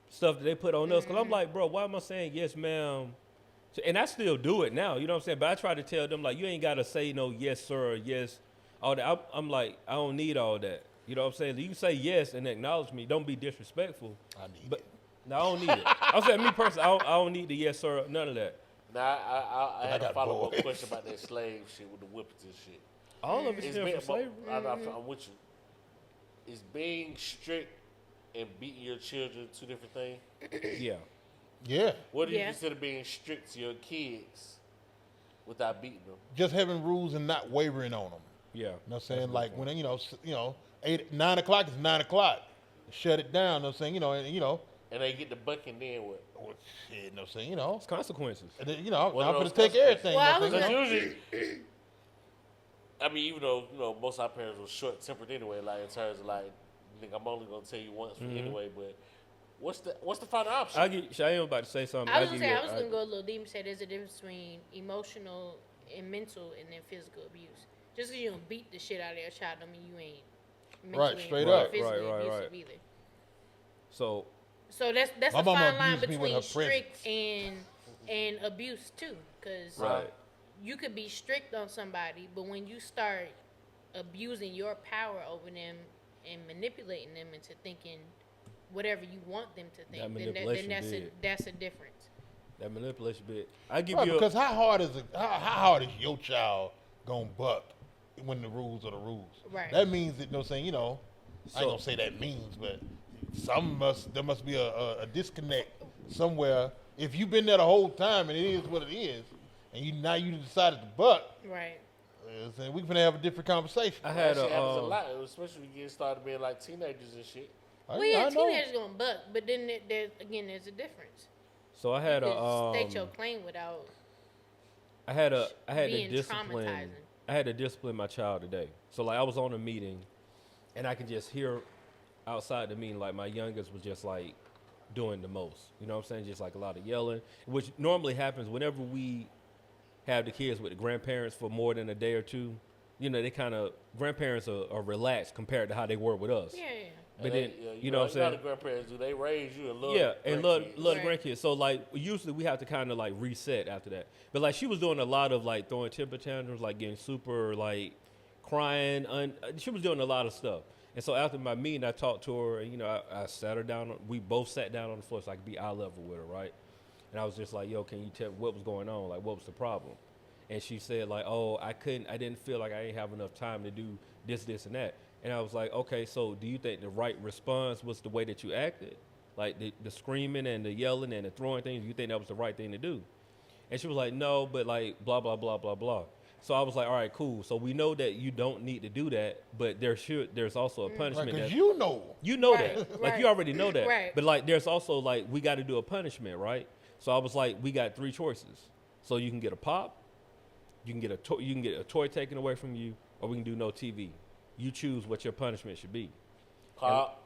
stuff that they put on us. Cause I'm like, bro, why am I saying yes ma'am? And I still do it now. You know what I'm saying? But I try to tell them like, you ain't gotta say no yes sir or yes all that. I'm like, I don't need all that. You know what I'm saying? You can say yes and acknowledge me. Don't be disrespectful. I need But it. no, I don't need it. I'm saying me personally, I don't need the yes sir, none of that. now I had a got follow-up boys. question about that slave shit with the whippets and shit. All of it's It's still being, from slavery. I'm with you. Is being strict and beating your children two different things? Yeah. Yeah. What do you Yeah. consider being strict to your kids without beating them? Just having rules and not wavering on them. Yeah. You know what I'm saying? Like when, 9 o'clock is 9 o'clock. Shut it down, you know what I'm saying? And they get the bucking, then what? Well, shit, you know what I'm saying? It's consequences. And then, What now are I'm going those to take consequences? everything. Well, you know what I'm I was saying? Because usually, I mean, even though, most of our parents were short-tempered anyway, like in terms of like, I'm only gonna tell you once anyway. But what's the final option? I get Chiane about to say something. I was give gonna say you I was gonna go a little deep and say there's a difference between emotional and mental and then physical abuse. Just because you don't beat the shit out of your child, don't mean you ain't mentally straight or up. physically Right. abusive either. So So that's My a mama fine line abused me with between her strict and abuse too, because right. you could be strict on somebody, but when you start abusing your power over them and manipulating them into thinking whatever you want them to think, then manipulation that's big. that's a difference. That manipulation bit. I give Right, you because how hard is your child gonna buck when the rules are the rules? Right. That means that, you know what I'm saying, I ain't So- gonna say that means, but there must be a disconnect somewhere. If you've been there the whole time and it is what it is, and now you decided to buck, Right. saying we finna have a different conversation. I That had shit happens a a lot, especially when you get started being like teenagers and shit. Well, yeah, I know. teenagers gonna buck, but then there's a difference. so I had You a can state your claim without I had to being discipline. traumatizing. I had to discipline my child today. So like I was on a meeting, and I could just hear outside the meeting like my youngest was just like doing the most. You know what I'm saying? Just like a lot of yelling, which normally happens whenever we have the kids with the grandparents for more than a day or two. You know, they kind of grandparents are relaxed compared to how they were with us. Yeah. But And then they- you know what I'm saying? the grandparents do. They raise you and love. Yeah, and love grandkids. the Right. grandkids. So like usually we have to kind of like reset after that. But like she was doing a lot of like throwing temper tantrums, like getting super like crying. She was doing a lot of stuff. And so after my meeting, I talked to her, and, I sat her down. We both sat down on the floor so I could be eye level with her, right? And I was just like, yo, can you tell me what was going on? Like, what was the problem? And she said, like, oh, I didn't feel like I didn't have enough time to do this, and that. And I was like, okay, so do you think the right response was the way that you acted? Like the screaming and the yelling and the throwing things, you think that was the right thing to do? And she was like, no, but like blah, blah, blah, blah, blah. So I was like, all right, cool. So we know that you don't need to do that, but there's also a punishment. Because You know Right, that. Like right. you already know that. Right. But like there's also like we got to do a punishment, right? So I was like, we got 3 choices. So you can get a pop, you can get a toy taken away from you, or we can do no TV. You choose what your punishment should be. Pop.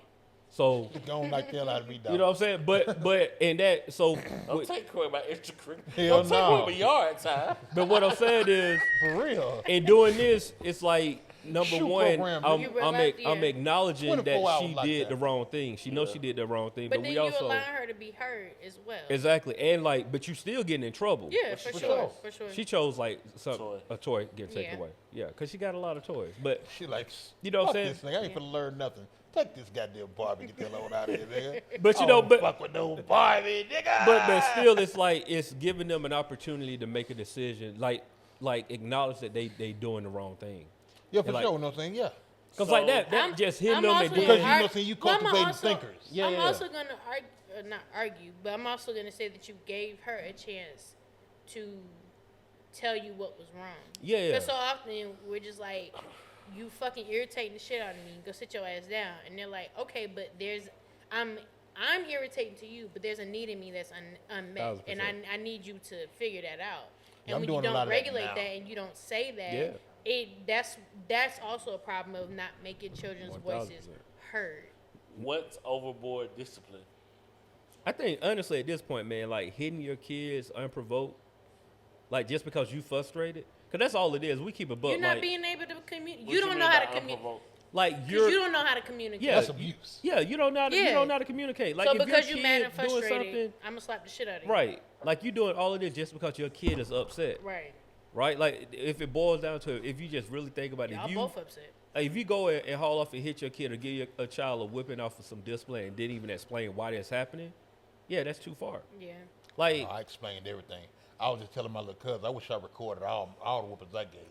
So Don't like the hell out of me, dog. you know what I'm saying? But and that so Don't take away my extracurricular. Hell Don't take away no. my yard time. but what I'm saying is For real. in doing this, it's like number Shoot one, program, I'm, You I'm, relax, I'm yeah. acknowledging that 24 hours she like did that. the wrong thing. She knows she did the wrong thing, But but then we you also allow her to be heard as well. exactly and like, but you still getting in trouble. Yeah, for For sure. sure. For sure. She chose like Toy. a toy get taken Yeah. away. Yeah, because she got a lot of toys. But She like, You know what I'm fuck this saying? thing. I ain't finna learn nothing. Take this goddamn Barbie, get the hell on out of here, nigga. But you I know, don't but fuck with no Barbie, nigga. but still, it's like it's giving them an opportunity to make a decision. Like acknowledge that they doing the wrong thing. Yeah, for and like- sure. You know what I'm saying? Yeah. Because So- like that I'm- just hitting I'm them also and gonna Because then you know what I'm saying? You Well, I'm cultivating also- thinkers. Yeah, I'm yeah. also gonna not argue, but I'm also gonna say that you gave her a chance to tell you what was wrong. Yeah, yeah. Because so often we're just like, you fucking irritating the shit out of me. Go sit your ass down. And they're like, okay, but I'm irritating to you, but there's a need in me that's unmet, 1000%. and I need you to figure that out. Yeah, And I'm when you doing a lot don't of that regulate now. that and you don't say that, Yeah. that's also a problem of not making children's 1000%. voices heard. What's overboard discipline? I think honestly at this point, man, like hitting your kids unprovoked, like just because you frustrated, because that's all it is. We keep a buck. You're not like, being able to communicate. What You don't mean know how by to communicate. unprovoked? like Because you're. you don't know how to communicate. Yeah. That's abuse. Yeah, you don't know how to, you Yeah. don't know how to communicate. Like So if your because you're kid mad and doing frustrated, something, I'm gonna slap the shit out of you. right? Like you doing all of this just because your kid is upset, Right. right? Like if it boils down to if you just really think about it, Y'all if you both upset. like, if you go and haul off and hit your kid or give a child a whipping off of some display and didn't even explain why that's happening, yeah, that's too far. Yeah. Like I explained everything. I was just telling my little cousin, I wish I recorded all the whoopings I gave.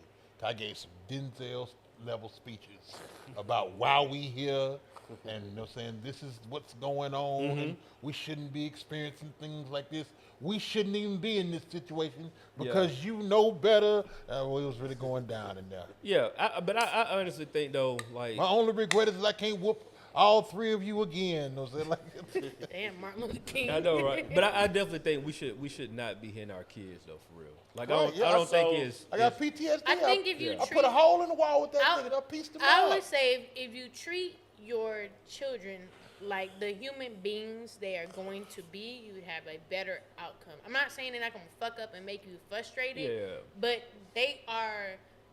I gave some Denzel level speeches about why we here and you know what I'm saying, this is what's going on and we shouldn't be experiencing things like this. We shouldn't even be in this situation because you know better. Well, it was really going down in there. yeah, but I honestly think though, like My only regret is I can't whoop all 3 of you again. You know what I'm saying? Like, Damn, Martin Luther King. I know, right? But I definitely think we should not be hitting our kids though, for real. Like Right, yeah, I don't think so- it's. I got it's- PTSD. I think if you I treat, put a hole in the wall with that I- thing and I pieced him I up. would say if you treat your children like the human beings they are going to be, you would have a better outcome. I'm not saying they're not gonna fuck up and make you frustrated, Yeah. but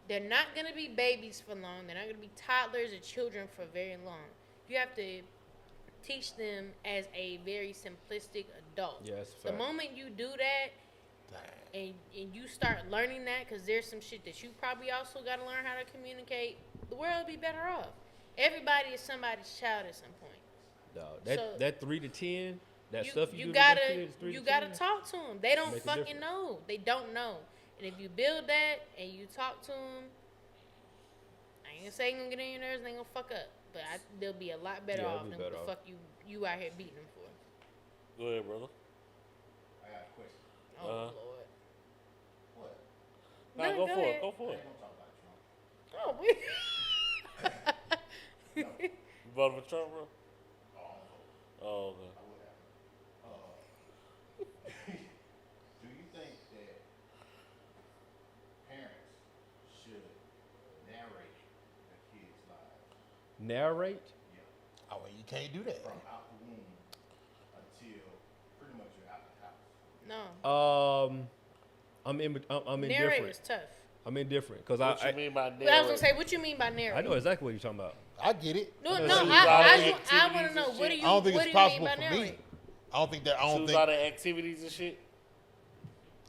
they're not gonna be babies for long. They're not gonna be toddlers or children for very long. You have to teach them as a very simplistic adult. Yeah, that's a The fact. moment you do that, and you start learning that, because there's some shit that you probably also got to learn how to communicate, the world will be better off. Everybody is somebody's child at some point. No, So- that 3 to 10, that stuff you do gotta to them kids, 3 you to gotta 10, talk to them. They don't Make a fucking difference. know. They don't know. And if you build that and you talk to them, I ain't gonna say ain't gonna get on your nerves. They ain't gonna fuck up, but they'll be a lot better Yeah, they'll off be than better what the off. fuck you out here beating them for. Go ahead, brother. I got a question. Oh Uh-huh. Lord. What? Nah, No, go go for ahead. it. Go for it. Don't talk about Trump. Oh, we. You voted for Trump, bro? Oh, okay. I would have. Do you think that parents should narrate their kids' lives? narrate. Yeah. Oh, well, you can't do that. From out the womb until pretty much you're out the house. No. I'm Narrate indifferent. is tough. I'm indifferent because What you I mean by But I was gonna narrate? say, what you mean by narrate? I know exactly what you're talking about. I get it. No, know no, choose all the I want activities to know. and What do shit. you? I don't think what it's do you mean possible by for narrate? me. I don't think that. I don't Choose think. all the activities and shit. I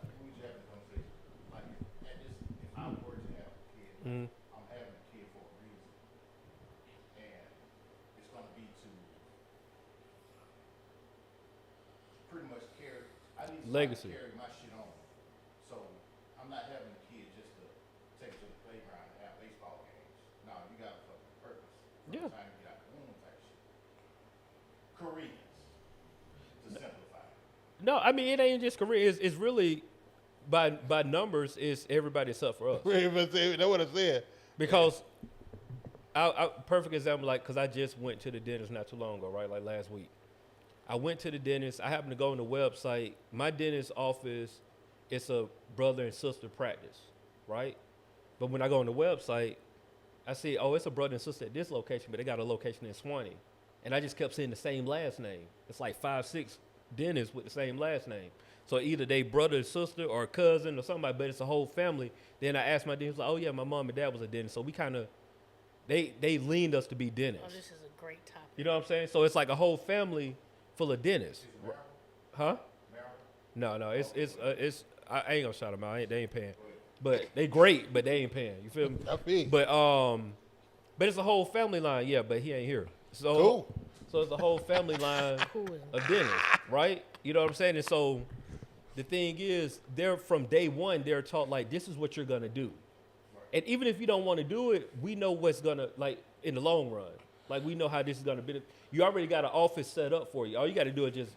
think we just have a conversation. Like, at this, if I were to have a kid, I'm having a kid Legacy. I carry my shit on. So I'm not having a kid just to take it to the playground and have baseball games. No, you got a fucking purpose. From Yeah. the time you get out the womb type shit. Koreans, to simplify. No, I mean it ain't just Korea. It's really by numbers. It's everybody except for us. That's what I said. Because perfect example, like, because I just went to the dentist not too long ago, right? Like last week. I went to the dentist. I happened to go on the website. My dentist office, it's a brother and sister practice, right? But when I go on the website, I see, oh, it's a brother and sister at this location, but they got a location in Swanee. And I just kept seeing the same last name. It's like 5-6 dentists with the same last name. So either they brother and sister or cousin or somebody, but it's a whole family. Then I asked my dentist, like, oh, yeah, my mom and dad was a dentist. So we kind of, they leaned us to be dentists. Oh, this is a great topic. You know what I'm saying? So it's like a whole family full of dentists. Huh? No, it's I ain't gonna shout them out. They ain't paying. But they great, but they ain't paying. You feel me? I feel. But it's a whole family line, yeah, but he ain't here. So Cool. So it's a whole family line Cool. of dentists, right? You know what I'm saying? And so the thing is, they're from day one, they're taught like this is what you're gonna do. And even if you don't want to do it, we know what's gonna like in the long run. Like we know how this is gonna be. You already got an office set up for you. All you got to do is just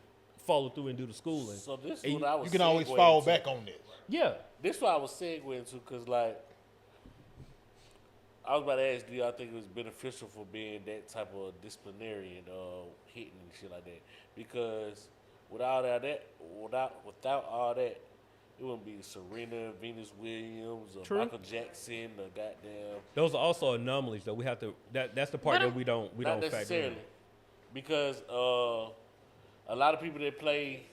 follow through and do the schooling. So this And is what I was. You can always segueing fall to. back on this. Yeah. This is what I was segueing to, because, like, I was about to ask, do y'all think it was beneficial for being that type of disciplinarian, hitting and shit like that? Because without all that, it wouldn't be Serena, Venus Williams, or True. Michael Jackson, or goddamn. Those are also anomalies that we have to. That's the part But that we don't Not factor in. necessarily, because a lot of people that play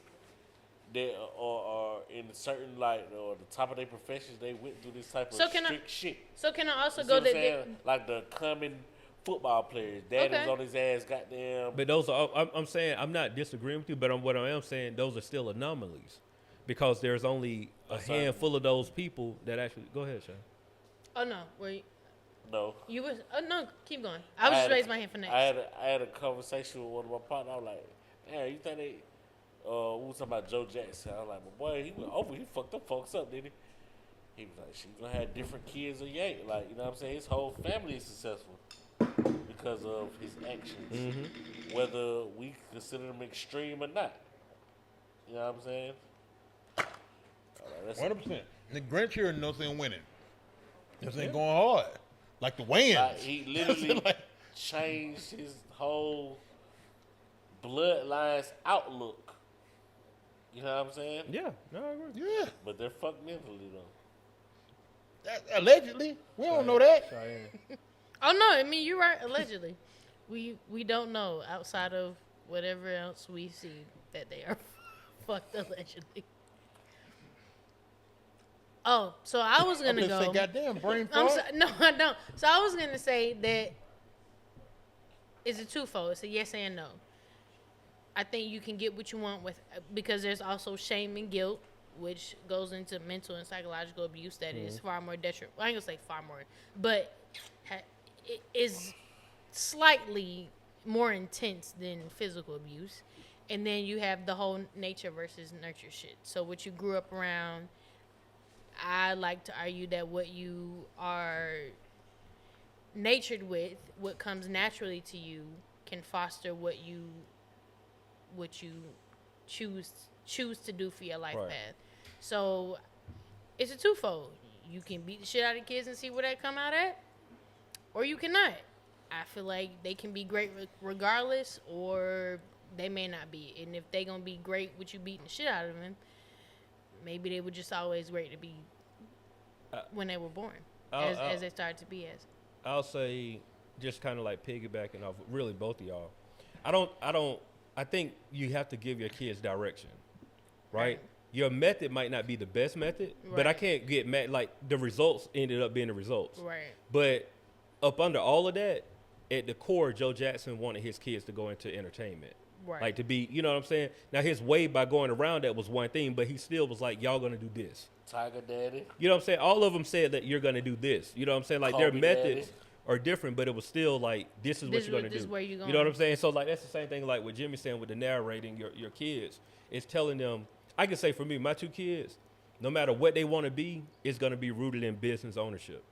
that are in a certain like or the top of their professions, they went through this type of So can I- strict shit. So can I also You see go what I'm to saying? Like the common football players, dad Okay. was on his ass, goddamn. But those are. I'm saying I'm not disagreeing with you, but what I am saying those are still anomalies, because there's only a Aside. handful of those people that actually. Go ahead, Sean. Oh no, wait. No. You was no, keep going. I was just raising my hand for next. I had a conversation with one of my partners. I was like, "Man, you think they?" We was talking about Joe Jackson. I was like, "My boy, he went over. He fucked them folks up, didn't he?" He was like, "She gonna have different kids or yank." Like, you know what I'm saying? His whole family is successful because of his actions, whether we consider them extreme or not. You know what I'm saying? That's 100%. The grandchildren know they're winning. This ain't going hard. Like the Wayans. Like, he literally Like- changed his whole bloodline's outlook. You know what I'm saying? Yeah. No, I agree. Yeah. But they're fucked mentally though. Allegedly. We don't know that. Chiane. Oh no, I mean you're right. Allegedly, we don't know outside of whatever else we see that they are fucked allegedly. Oh, so I was I'm gonna just go. say, goddamn, brain I'm fart. no, I don't. So I was gonna say that it's a twofold. It's a yes and no. I think you can get what you want with because there's also shame and guilt, which goes into mental and psychological abuse that is far more detrimental. I ain't gonna say far more, but it is slightly more intense than physical abuse. And then you have the whole nature versus nurture shit. So what you grew up around. I like to argue that what you are natured with, what comes naturally to you, can foster what you choose to do for your life Right. path. So it's a twofold. You can beat the shit out of kids and see where that come out at, or you cannot. I feel like they can be great regardless, or they may not be. And if they gonna be great with you beating the shit out of them, maybe they were just always great to be when they were born, as they started to be as. I'll say, just kind of like piggybacking off really both of y'all. I think you have to give your kids direction, right? Right. Your method might not be the best method, but I Right. can't get mad. Like the results ended up being the results. Right. But up under all of that, at the core, Joe Jackson wanted his kids to go into entertainment. Right. Like to be, you know what I'm saying? Now his way by going around that was one thing, but he still was like, y'all gonna do this. Tiger Daddy. You know what I'm saying? All of them said that you're gonna do this. You know what I'm saying? Like their Kobe methods Daddy. are different, but it was still like, this is what you're gonna This do. where you're You know what going. I'm saying? So like that's the same thing like what Jimmy's saying with the narrating your kids. It's telling them, I can say for me, my 2 kids, no matter what they want to be, it's gonna be rooted in business ownership.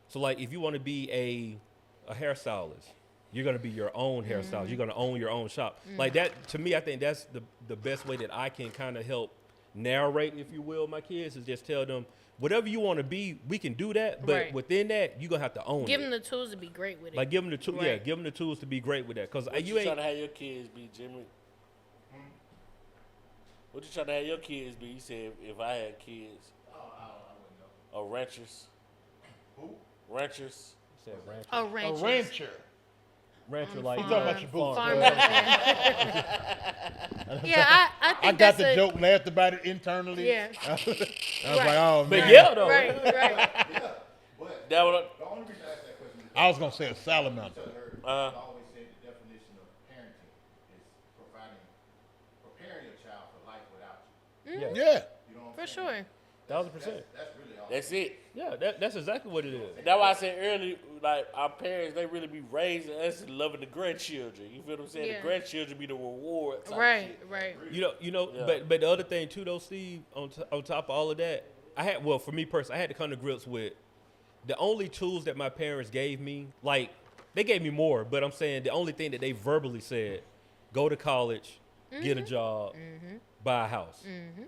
So like, if you want to be a hairstylist, you're gonna be your own hairstylist. You're gonna own your own shop. Like that, to me, I think that's the best way that I can kind of help narrate, if you will, my kids, is just tell them whatever you want to be, we can do that, but Right. within that, you're gonna have to own Give it. them the tools to be great with it. Like give them the tools, Right. give them the tools to be great with that. Cause What you you ain't. trying to have your kids be, Jimmy? What you trying to have your kids be? You said if I had kids, I wouldn't know. or ranchers, Who? ranchers. Said rancher. a A rancher. rancher. Rancher like You talking about your boots? Farm. I Yeah, I think got that's the a, joke, laughed about it internally. Yeah. I was Right. like, oh But man. yeah, though. Right, right. Yeah, but That was, the only reason I asked that question is I was gonna say a salamander. because I always say the definition of parenting is preparing your child for life without you. Yeah. You know what For I'm saying? sure. 1,000%. That's really all. that's it. Yeah, that's exactly what it is. That's why I said earlier, like our parents, they really be raising us and loving the grandchildren. You feel what I'm saying? Yeah. The grandchildren be the reward. Type Right, shit. right. You know, Yeah. but the other thing too, though, Steve, on top of all of that, for me personally, I had to come to grips with the only tools that my parents gave me. Like, they gave me more, but I'm saying the only thing that they verbally said, go to college, get a job, buy a house.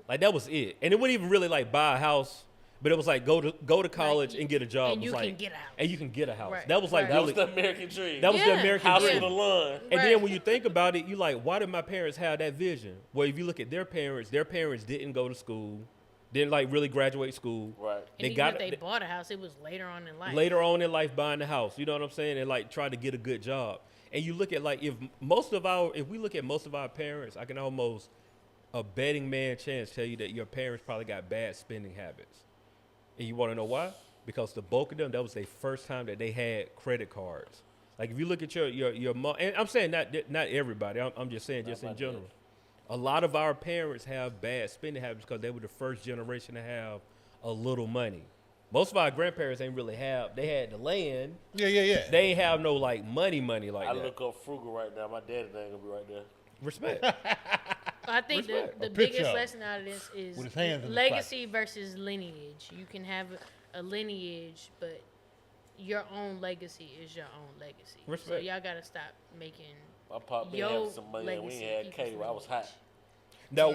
Like, that was it. And it wasn't even really like buy a house, but it was like go to college and get a job. and It was you can like, get a house. And you can get a house. Right, That was like right. That really, was the American dream. that was the Yeah. American House dream. on the lawn. And Right. then when you think about it, you like, why did my parents have that vision? Well, if you look at their parents didn't go to school, didn't like really graduate school. Right. And They even got if they bought a house, it was later on in life. later on in life buying the house. You know what I'm saying? And like try to get a good job. And you look at like if we look at most of our parents, I can almost a betting man chance tell you that your parents probably got bad spending habits. And you want to know why? Because the bulk of them, that was their first time that they had credit cards. Like if you look at your mom, and I'm saying not everybody. I'm just saying just in general. A lot of our parents have bad spending habits because they were the first generation to have a little money. Most of our grandparents ain't really have. They had the land. Yeah. They ain't have no like money like I that. look up frugal right now. My daddy ain't gonna be right there. Respect. I think the A picture biggest of lesson out of this is with his hands in his legacy versus lineage. You can have a lineage, but your own legacy is your own legacy. So Respect. y'all gotta stop making My pop been your having some money and we legacy ain't had people's cable. I was hot. lineage. No,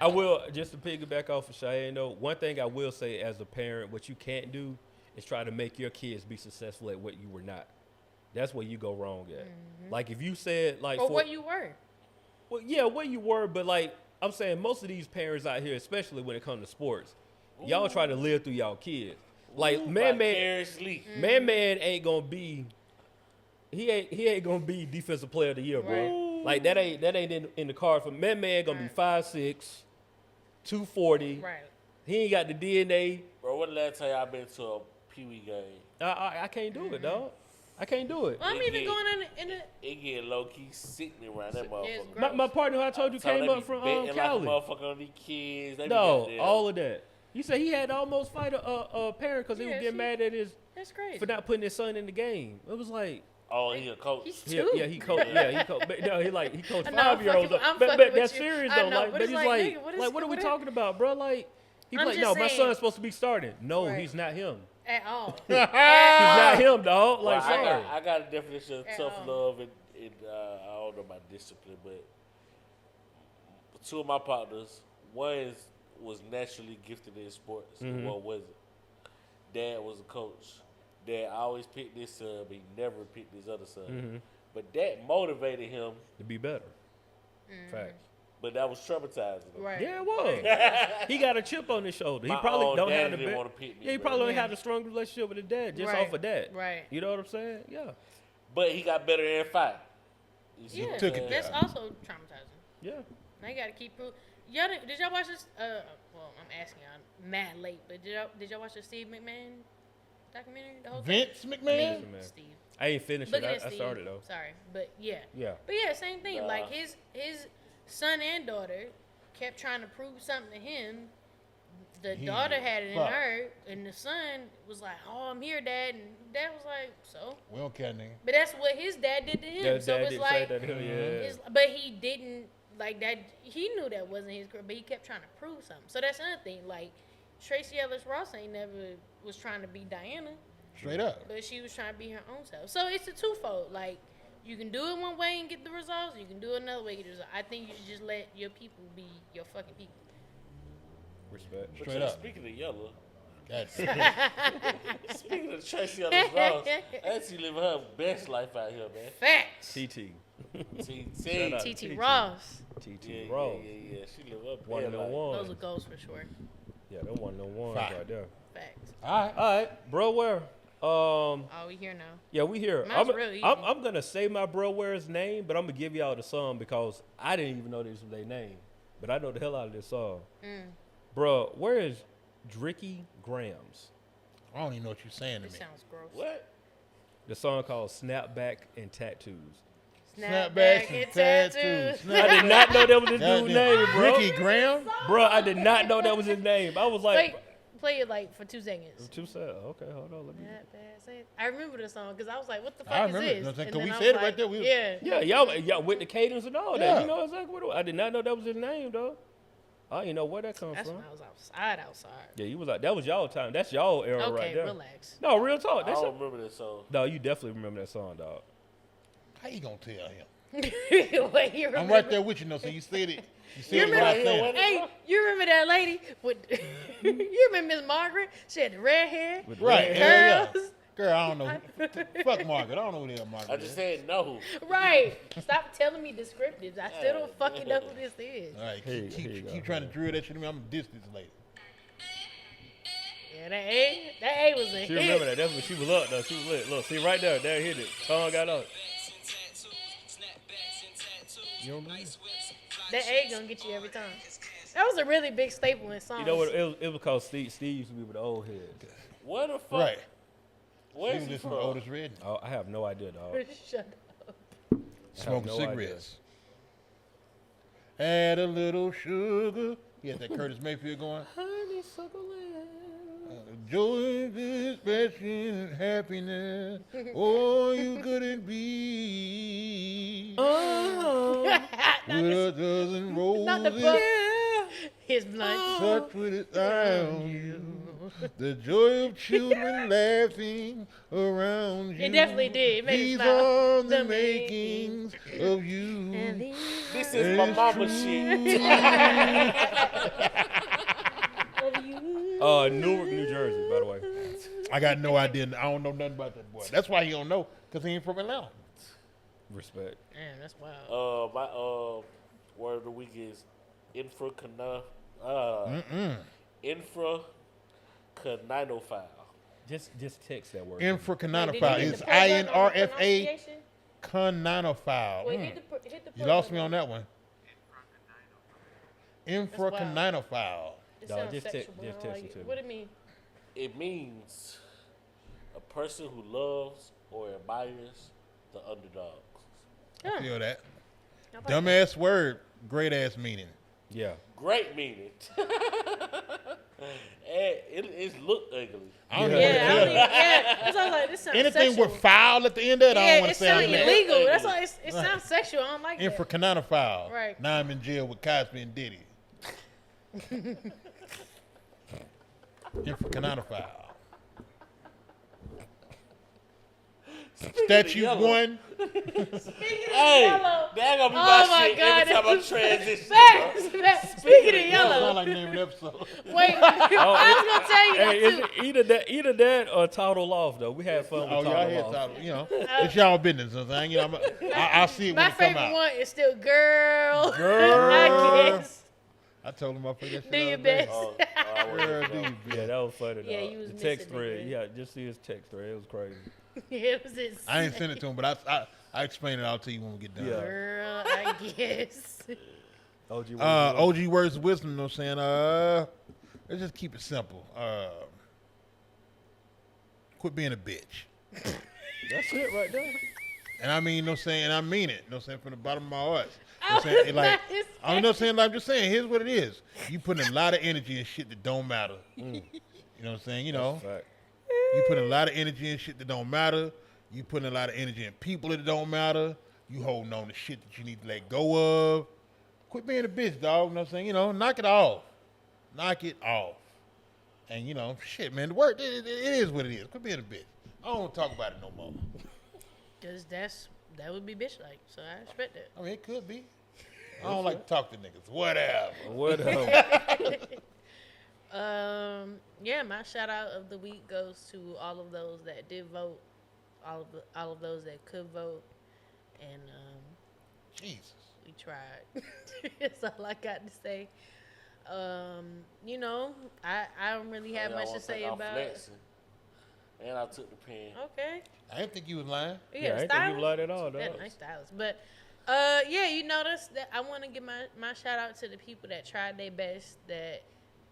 I will just to piggyback off of Chiane. Though one thing I will say as a parent, what you can't do is try to make your kids be successful at what you were not. That's where you go wrong at. Like if you said like Or what you were. well, yeah, what you were, but like I'm saying, most of these parents out here, especially when it comes to sports, y'all try to live through y'all kids. Like Ooh, man vicariously. man ain't gonna be. He ain't gonna be defensive player of the year, bro. Right. Like that ain't in the card for man gonna be 5'6", 240. Right. He ain't got the DNA. Bro, when the last time y'all been to a Pee Wee game? I can't do it, dog. I can't do it. Well, I'm It even get- going in a It get low key sickening around that it's motherfucker. gross. My partner who I told you So they came be up from betting like a Cali. motherfucker on these kids. They be No, goddamn- all of that. You said he had to almost fight a parent because he Yeah, was getting she- mad at his That's crazy. for not putting his son in the game. It was like, Oh, he a coach. He's yeah, two. he coached. Yeah, he coached. But no, he coached I know, I'm 5-year-olds. fucking- I'm But fucking with that's you. serious I though. know, Like, but but it's he's like, like, nigga, what is- what are we what is- talking about, bro? Like, he's I'm like, just no, my saying. son's supposed to be starting. No, Right. he's not him. At all. He's not him, dog. Well, Like, sorry. I got a definition of At tough all. love and I don't know about discipline, but two of my partners, one was naturally gifted in sports, and one wasn't. Dad was a coach. Dad always picked this son, but he never picked his other son. But that motivated him, To be better. Facts. but that was traumatizing him. Right. Yeah, it was. He got a chip on his shoulder. He My probably own don't daddy have the didn't be- wanna pick me, Yeah, he bro. probably don't Yeah. have a strong relationship with his dad just Right. off of that. Right. You know what I'm saying? Yeah. But he got better in fight. You see what Yeah, I'm took it saying? that's also traumatizing. Yeah. Now you gotta keep proof. Y'all did y'all watch this? Well, I'm asking y'all, mad late, but did y'all watch the Steve McMahon documentary? The whole thing? Vince McMahon? McMahon. Steve. I ain't finished Looking it. at I Steve. started though. Sorry, but yeah. Yeah. But yeah, same thing. Nah. Like his son and daughter kept trying to prove something to him. The He daughter had it in fuck. her, and the son was like, "Oh, I'm here, Dad," and Dad was like, "So." We don't care, nigga. But that's what his dad did to him. Their so dad it's didn't like, say that. Yeah. but he didn't like that. He knew that wasn't his girl, but he kept trying to prove something. So that's another thing. Like Tracy Ellis Ross ain't never was trying to be Diana, Straight up. but she was trying to be her own self. So it's a twofold. Like you can do it one way and get the results. You can do it another way and get the results. I think you should just let your people be your fucking people. Respect. But Straight yeah, up. speaking of Yellow, That's speaking of Tracy Ellis Ross, actually living her best life out here, man. Facts. TT. See, Shout out. TT Ross. TT yeah, Ross. yeah. She live up One there. of them Like, Those are ones. goals for sure. Yeah, them one of them ones Fire. right there. Facts. all Alright, bro, where? Oh, we here now. Yeah, we here. Mine's real easy. I'm gonna say my bro where's name, but I'm gonna give y'all the song because I didn't even know this was their name. But I know the hell out of this song. Bro, where is Driicky Grams? I don't even know what you're saying to This me. sounds gross. what? The song called Snapback and Tattoos. Snapbacks and tattoos. I did not know that was his dude's Goddamn. name, bro. Ricky Graham? Bro, I did not know that was his name. I was like, Play it like for 2 seconds. too sad. Okay, hold on. Let me. Not bad. Say it. I remember the song because I was like, "What the fuck I is remember it. this?" You know what I'm saying? And 'Cause then we I said was it right there. We was- yeah. Yeah, y'all with the cadence and all that. Yeah. You know exactly what I did not know that was his name, though. I didn't know where that comes That's from. when I was outside. Yeah, you was like, that was y'all time. That's y'all era Okay, right there. relax. No, real talk. I That's don't remember that song. no, you definitely remember that song, dog. How you gonna tell him? Wait, you remember? I'm right there with you, though. So you said it. You said it remember- right there. Hey, you remember that lady with? You remember Miss Margaret? She had the red hair, With Right. red- Yeah, curls. Girl, I don't know. Fuck Margaret. I don't know who the hell Margaret I just is. said no. Right. Stop telling me descriptives. I still don't fucking know who this is. All right, Here keep, you go, keep trying to drill that shit to me. I'm a distance lady. Yeah, that A was a She hit. remember that. That's when she was up, though. She was lit. Look, see right there. There, hit it. Song got up. You don't believe it? That A gonna get you every time. That was a really big staple in songs. You know what? It was because Steve used to be with the old head. Where the fuck? Right. Where She is was he listening from? to Otis Redding. Oh, I have no idea, dog. Shut up. Smoking no cigarettes. Add a little sugar. He had that Curtis Mayfield going. Joy, this passion, happiness. Oh, you couldn't be. With a dozen Not the roses. fuck. His blunt. Such with its eye on you. The joy of children laughing around you. It definitely did. It made me These smile. are the makings of you. This is my mama shit. Newark, New Jersey, by the way. I got no idea. I don't know nothing about that boy. That's why he don't know, because he ain't from Atlanta. Respect. Damn, that's wild. My word of the week is infracaninophile. Just text that word. Wait, did Infracaninophile. you hit It's the play button on the INRFA pronunciation? caninophile. Wait, hit the You play lost me button. on that one. Infracaninophile. It No, sounds just sexual, text- but I just don't text like it to it. me. What it mean? It means a person who loves or admires the underdogs. I feel that. How about Dumbass word, great ass meaning. Yeah. Great meaning. And it looked ugly. I don't that? know Yeah, what I to don't tell even, you. yeah. That's why I was like, this sounds Anything sexual. with foul at the end of it, I don't Yeah, want it to sound sounds like illegal. that. That's why it sounds sexual. I don't like that. Infracaninophile. Right. Now I'm in jail with Cosby and Diddy. Infracaninophile. Statute yellow. 1. Hey, Yellow. that gonna be Oh my my shit God, every time I that's- transition. Facts. Speaking of Sound yellow, like name of an episode. wait, I was gonna tell you that Hey, too. either that or Toddle off though. We had fun Oh, with y'all Toddle head off. title. You know, it's y'all business. You know what I'm saying? You know, I see it when My it come favorite out. one is still girl. Girl. I guess. I told him I forget shit. Do the your other day. best. I wasn't Girl, know. do your Yeah, best. that was funny. Yeah, dog. you was the text missing it, thread. man. Yeah, just see his text thread. It was crazy. Yeah, it was insane. I ain't send it to him, but I explain it all to you when we get done. Yeah. Girl, I guess. OG. OG words of wisdom, you know what I'm saying? Let's just keep it simple. Quit being a bitch. That's it right there. And I mean, you know what I'm saying? And I mean it. You know what I'm saying? From the bottom of my heart. You know what I'm saying? Like, I'm not saying, like, I'm just saying, here's what it is. You putting a lot of energy in shit that don't matter. You know what I'm saying? You know, Fact. you putting a lot of energy in shit that don't matter. You putting a lot of energy in people that don't matter. You holding on to shit that you need to let go of. quit being a bitch, dog. You know what I'm saying? You know, knock it off. Knock it off. And, you know, shit, man, the word, it is what it is. Quit being a bitch. I don't want to talk about it no more. Because that would be bitch-like, so I respect that. I mean, it could be. I don't like to talk to niggas. Whatever. Yeah, my shout out of the week goes to all of those that did vote, all of those that could vote, and Jesus. we tried. That's all I got to say. You know, I don't really have much to say about it. Flexing. And I took the pen. Okay. I didn't think you was lying. Yeah, I ain't think you lied at all, dog. Nice stylist. But yeah, you notice that I want to give my shout out to the people that tried their best, that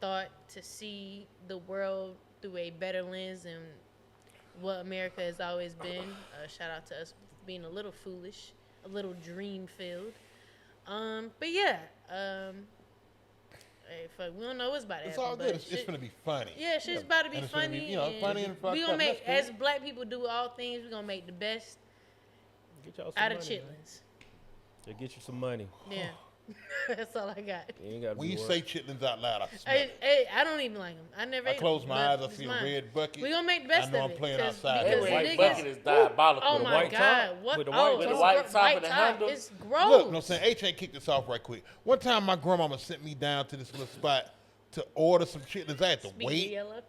thought to see the world through a better lens than what America has always been. Shout out to us being a little foolish, a little dream filled. But yeah, hey, fuck, we don't know what's about to It's happen. all good. It's gonna be funny. Yeah, shit's about to be And it's gonna funny. be, you know, and funny and fucked we gonna up. make, That's as cool. black people do all things, we gonna make the best Get y'all some out of money, man. chitlins. Yeah, get you some money. Yeah, that's all I got. You ain't gotta When be you worried. say chitlins out loud, I smell it. Hey, I don't even like them. I never. I ate close them, my but eyes, I it's see mine. a red bucket. We gonna make the best I know of I'm it. playing 'cause- outside. because That Because red niggas- bucket is diabolical. Oh With a my white god! top? What? With a Oh, white With a it's white gr- top white and the top. handle? It's gross. Look, you know what I'm saying? H ain't kicked this off right quick. One time my grandmama sent me down to this little spot to order some chitlins. I had to Speaking wait. of yellow, You know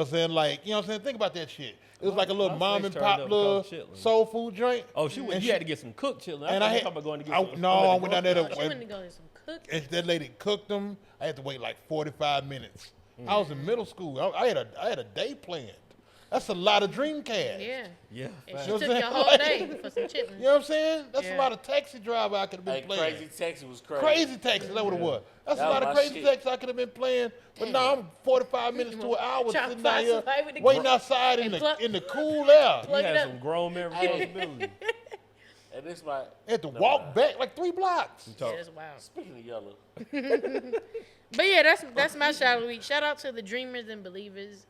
what I'm saying? Like, you know what I'm saying? Think about that shit. It was like a little my mom face and turned pop up little because of chitlins. soul food joint. Oh, you And had to get some cooked chitlins. and I had- about going to get I- some. no, I went down there to- oh, she went to go get some cookies. And that lady cooked them. I had to wait like 45 minutes. I was in middle school. I had a day planned. That's a lot of Dreamcast. Yeah, Yeah. and facts. she You know took what I'm your saying? whole Like- day for some chitlins. You know what I'm saying? That's Yeah. a lot of taxi driver I could have been Hey, playing. Crazy Taxi was crazy. Crazy taxi, that's what it was. That's That a lot was of my crazy shit. taxi I could have been playing. But now I'm 45 minutes to an hour Trying to sitting down find here somebody with the waiting key. outside in And the plug- in the cool air. You Plug it had up. some grown man responsibility. And this my. I had to Never walk mind. back like 3 blocks. Yeah, that's wild. Speaking of yellow, But yeah, that's my shout out of the week. Shout out to the dreamers and believers.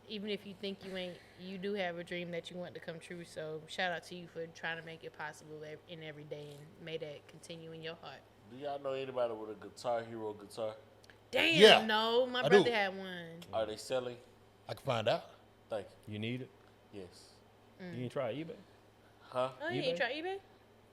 Even if you think you ain't, you do have a dream that you want to come true. So shout out to you for trying to make it possible in every day, and may that continue in your heart. do y'all know anybody with a Guitar Hero guitar? Damn, Yeah, no, my I brother do. had one. Are they selling? I can find out. Thank You need it. you. Yes. You ain't try eBay. Huh? Oh, you ain't try eBay?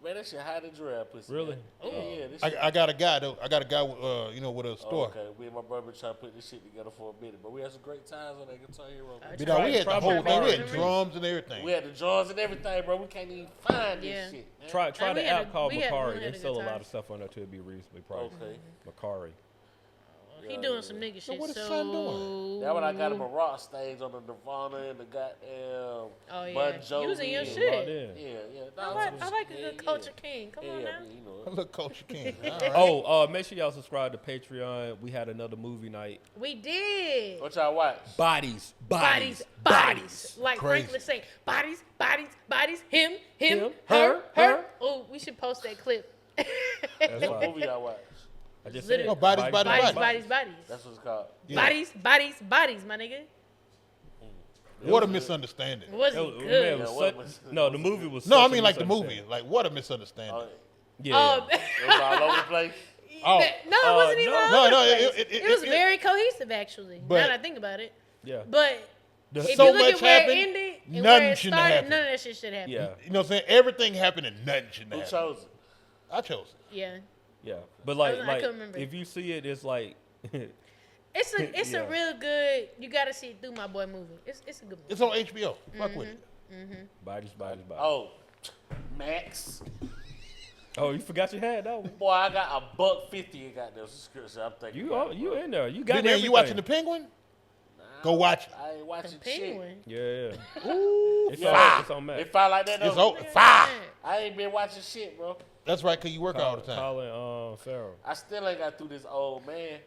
Man, that shit high to giraffe pussy. Really? Man. Yeah, this shit. I got a guy though. I got a guy with with a Oh, store. okay, we and my brother been trying to put this shit together for a minute, but we had some great times on that Guitar Hero. I You tried- know, we had the Try whole thing. We had Memories. drums and everything. We had the drawers and everything, bro. We can't even find Yeah. this shit. Man. Try we the had app a- called we had Macari. one They of the sell a lot guitars. of stuff on there too. It'd be reasonably priced. Okay. Macari. He doing some nigga shit. what is so son doing? That when I got him a rock stage on the Nirvana and the goddamn Oh yeah, Bon Jovi. using your and- shit. Yeah. Yeah. I like a good culture king. Come on now. You know. Look, Coach King. All right. Oh, make sure y'all subscribe to Patreon. We had another movie night. We did. What y'all watch? Bodies. Like Crazy. Franklin say, bodies. Him, Him, her. her. Oh, we should post that clip. That's What fine. movie y'all watch? I just Literally. said Oh, bodies. Bodies. That's what it's called. Yeah. Bodies, my nigga. What a misunderstanding. It wasn't Man, good. it was Yeah, what such- was- no, the movie was. No, I such a mean like the movie. misunderstanding. Like what a misunderstanding. Oh, Yeah. it was all over the place. Oh. No, it wasn't even. no. all No, over no, the place. it- was it- very cohesive actually. But- now that I think about it, yeah. but The- if So you look much at where happened, it ended and nothing where it shouldn't have started, happened. none of that shit should happen. Yeah. You know what I'm saying? Everything happened and nothing shouldn't Who happen. chose it? I chose it. Yeah. Yeah. But like, I couldn't remember. if you see it, it's like. It's Yeah. a real good. You gotta see it through my boy movie. It's a good movie. It's on HBO. Fuck with it. Bodies. Oh, Max. Oh, you forgot you had that one. Boy, I got $1.50 in goddamn subscription. I'm thinking. about it, You bro. in there? You got Then you everything. watching The Penguin? Go watch it. I ain't watching The shit. Penguin. Yeah. Ooh, It's Yeah. on. It's on Max. It felt like that It's though. over. Fire. I ain't been watching shit, bro. That's right, because you work all the time. Colin Farrell. I still ain't got through this old man.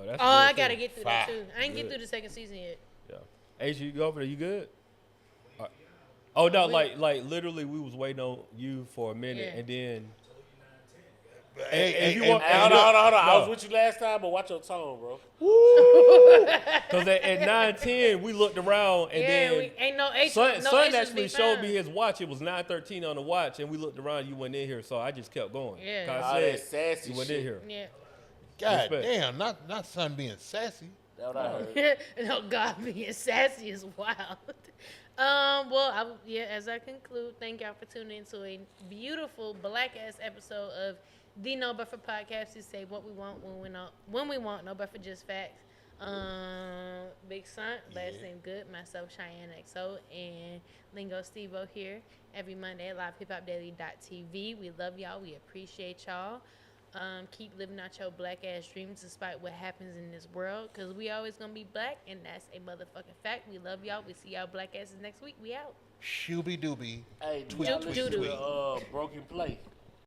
Oh, that's Oh, I good, gotta too. get through Fire. that too. I ain't get Good. through the second season yet. Yeah. H, you go over there. You good? Oh no, like literally, we was waiting on you for a minute, Yeah. and then If you hey, want, Hey, hold on. I no. was with you last time, but watch your tone, bro. Because at 9:10 we looked around and Yeah, then we ain't no H. Son no H's actually be showed found. me his watch. It was 9:13 on the watch, and we looked around. You went in here, so I just kept going. Yeah. 'Cause All I that said sassy you went shit. in here. Yeah. God Respect. damn, not son being sassy. That's what I heard. No, God, being sassy is wild. As I conclude, thank y'all for tuning in to a beautiful black ass episode of the No Buffer Podcast. We say what we want when we want, no buffer, just facts. Big Sant, last name good, myself Chiane XO, and Lingo Stevo here every Monday at livehip-hopdaily.tv. We love y'all. We appreciate y'all. Keep living out your black ass dreams despite what happens in this world, because we always gonna be black, and that's a motherfucking fact. We love y'all. We see y'all black asses next week. We out. Shooby dooby. Hey, do Tweet, y'all tweet, listen tweet. to Broken Play?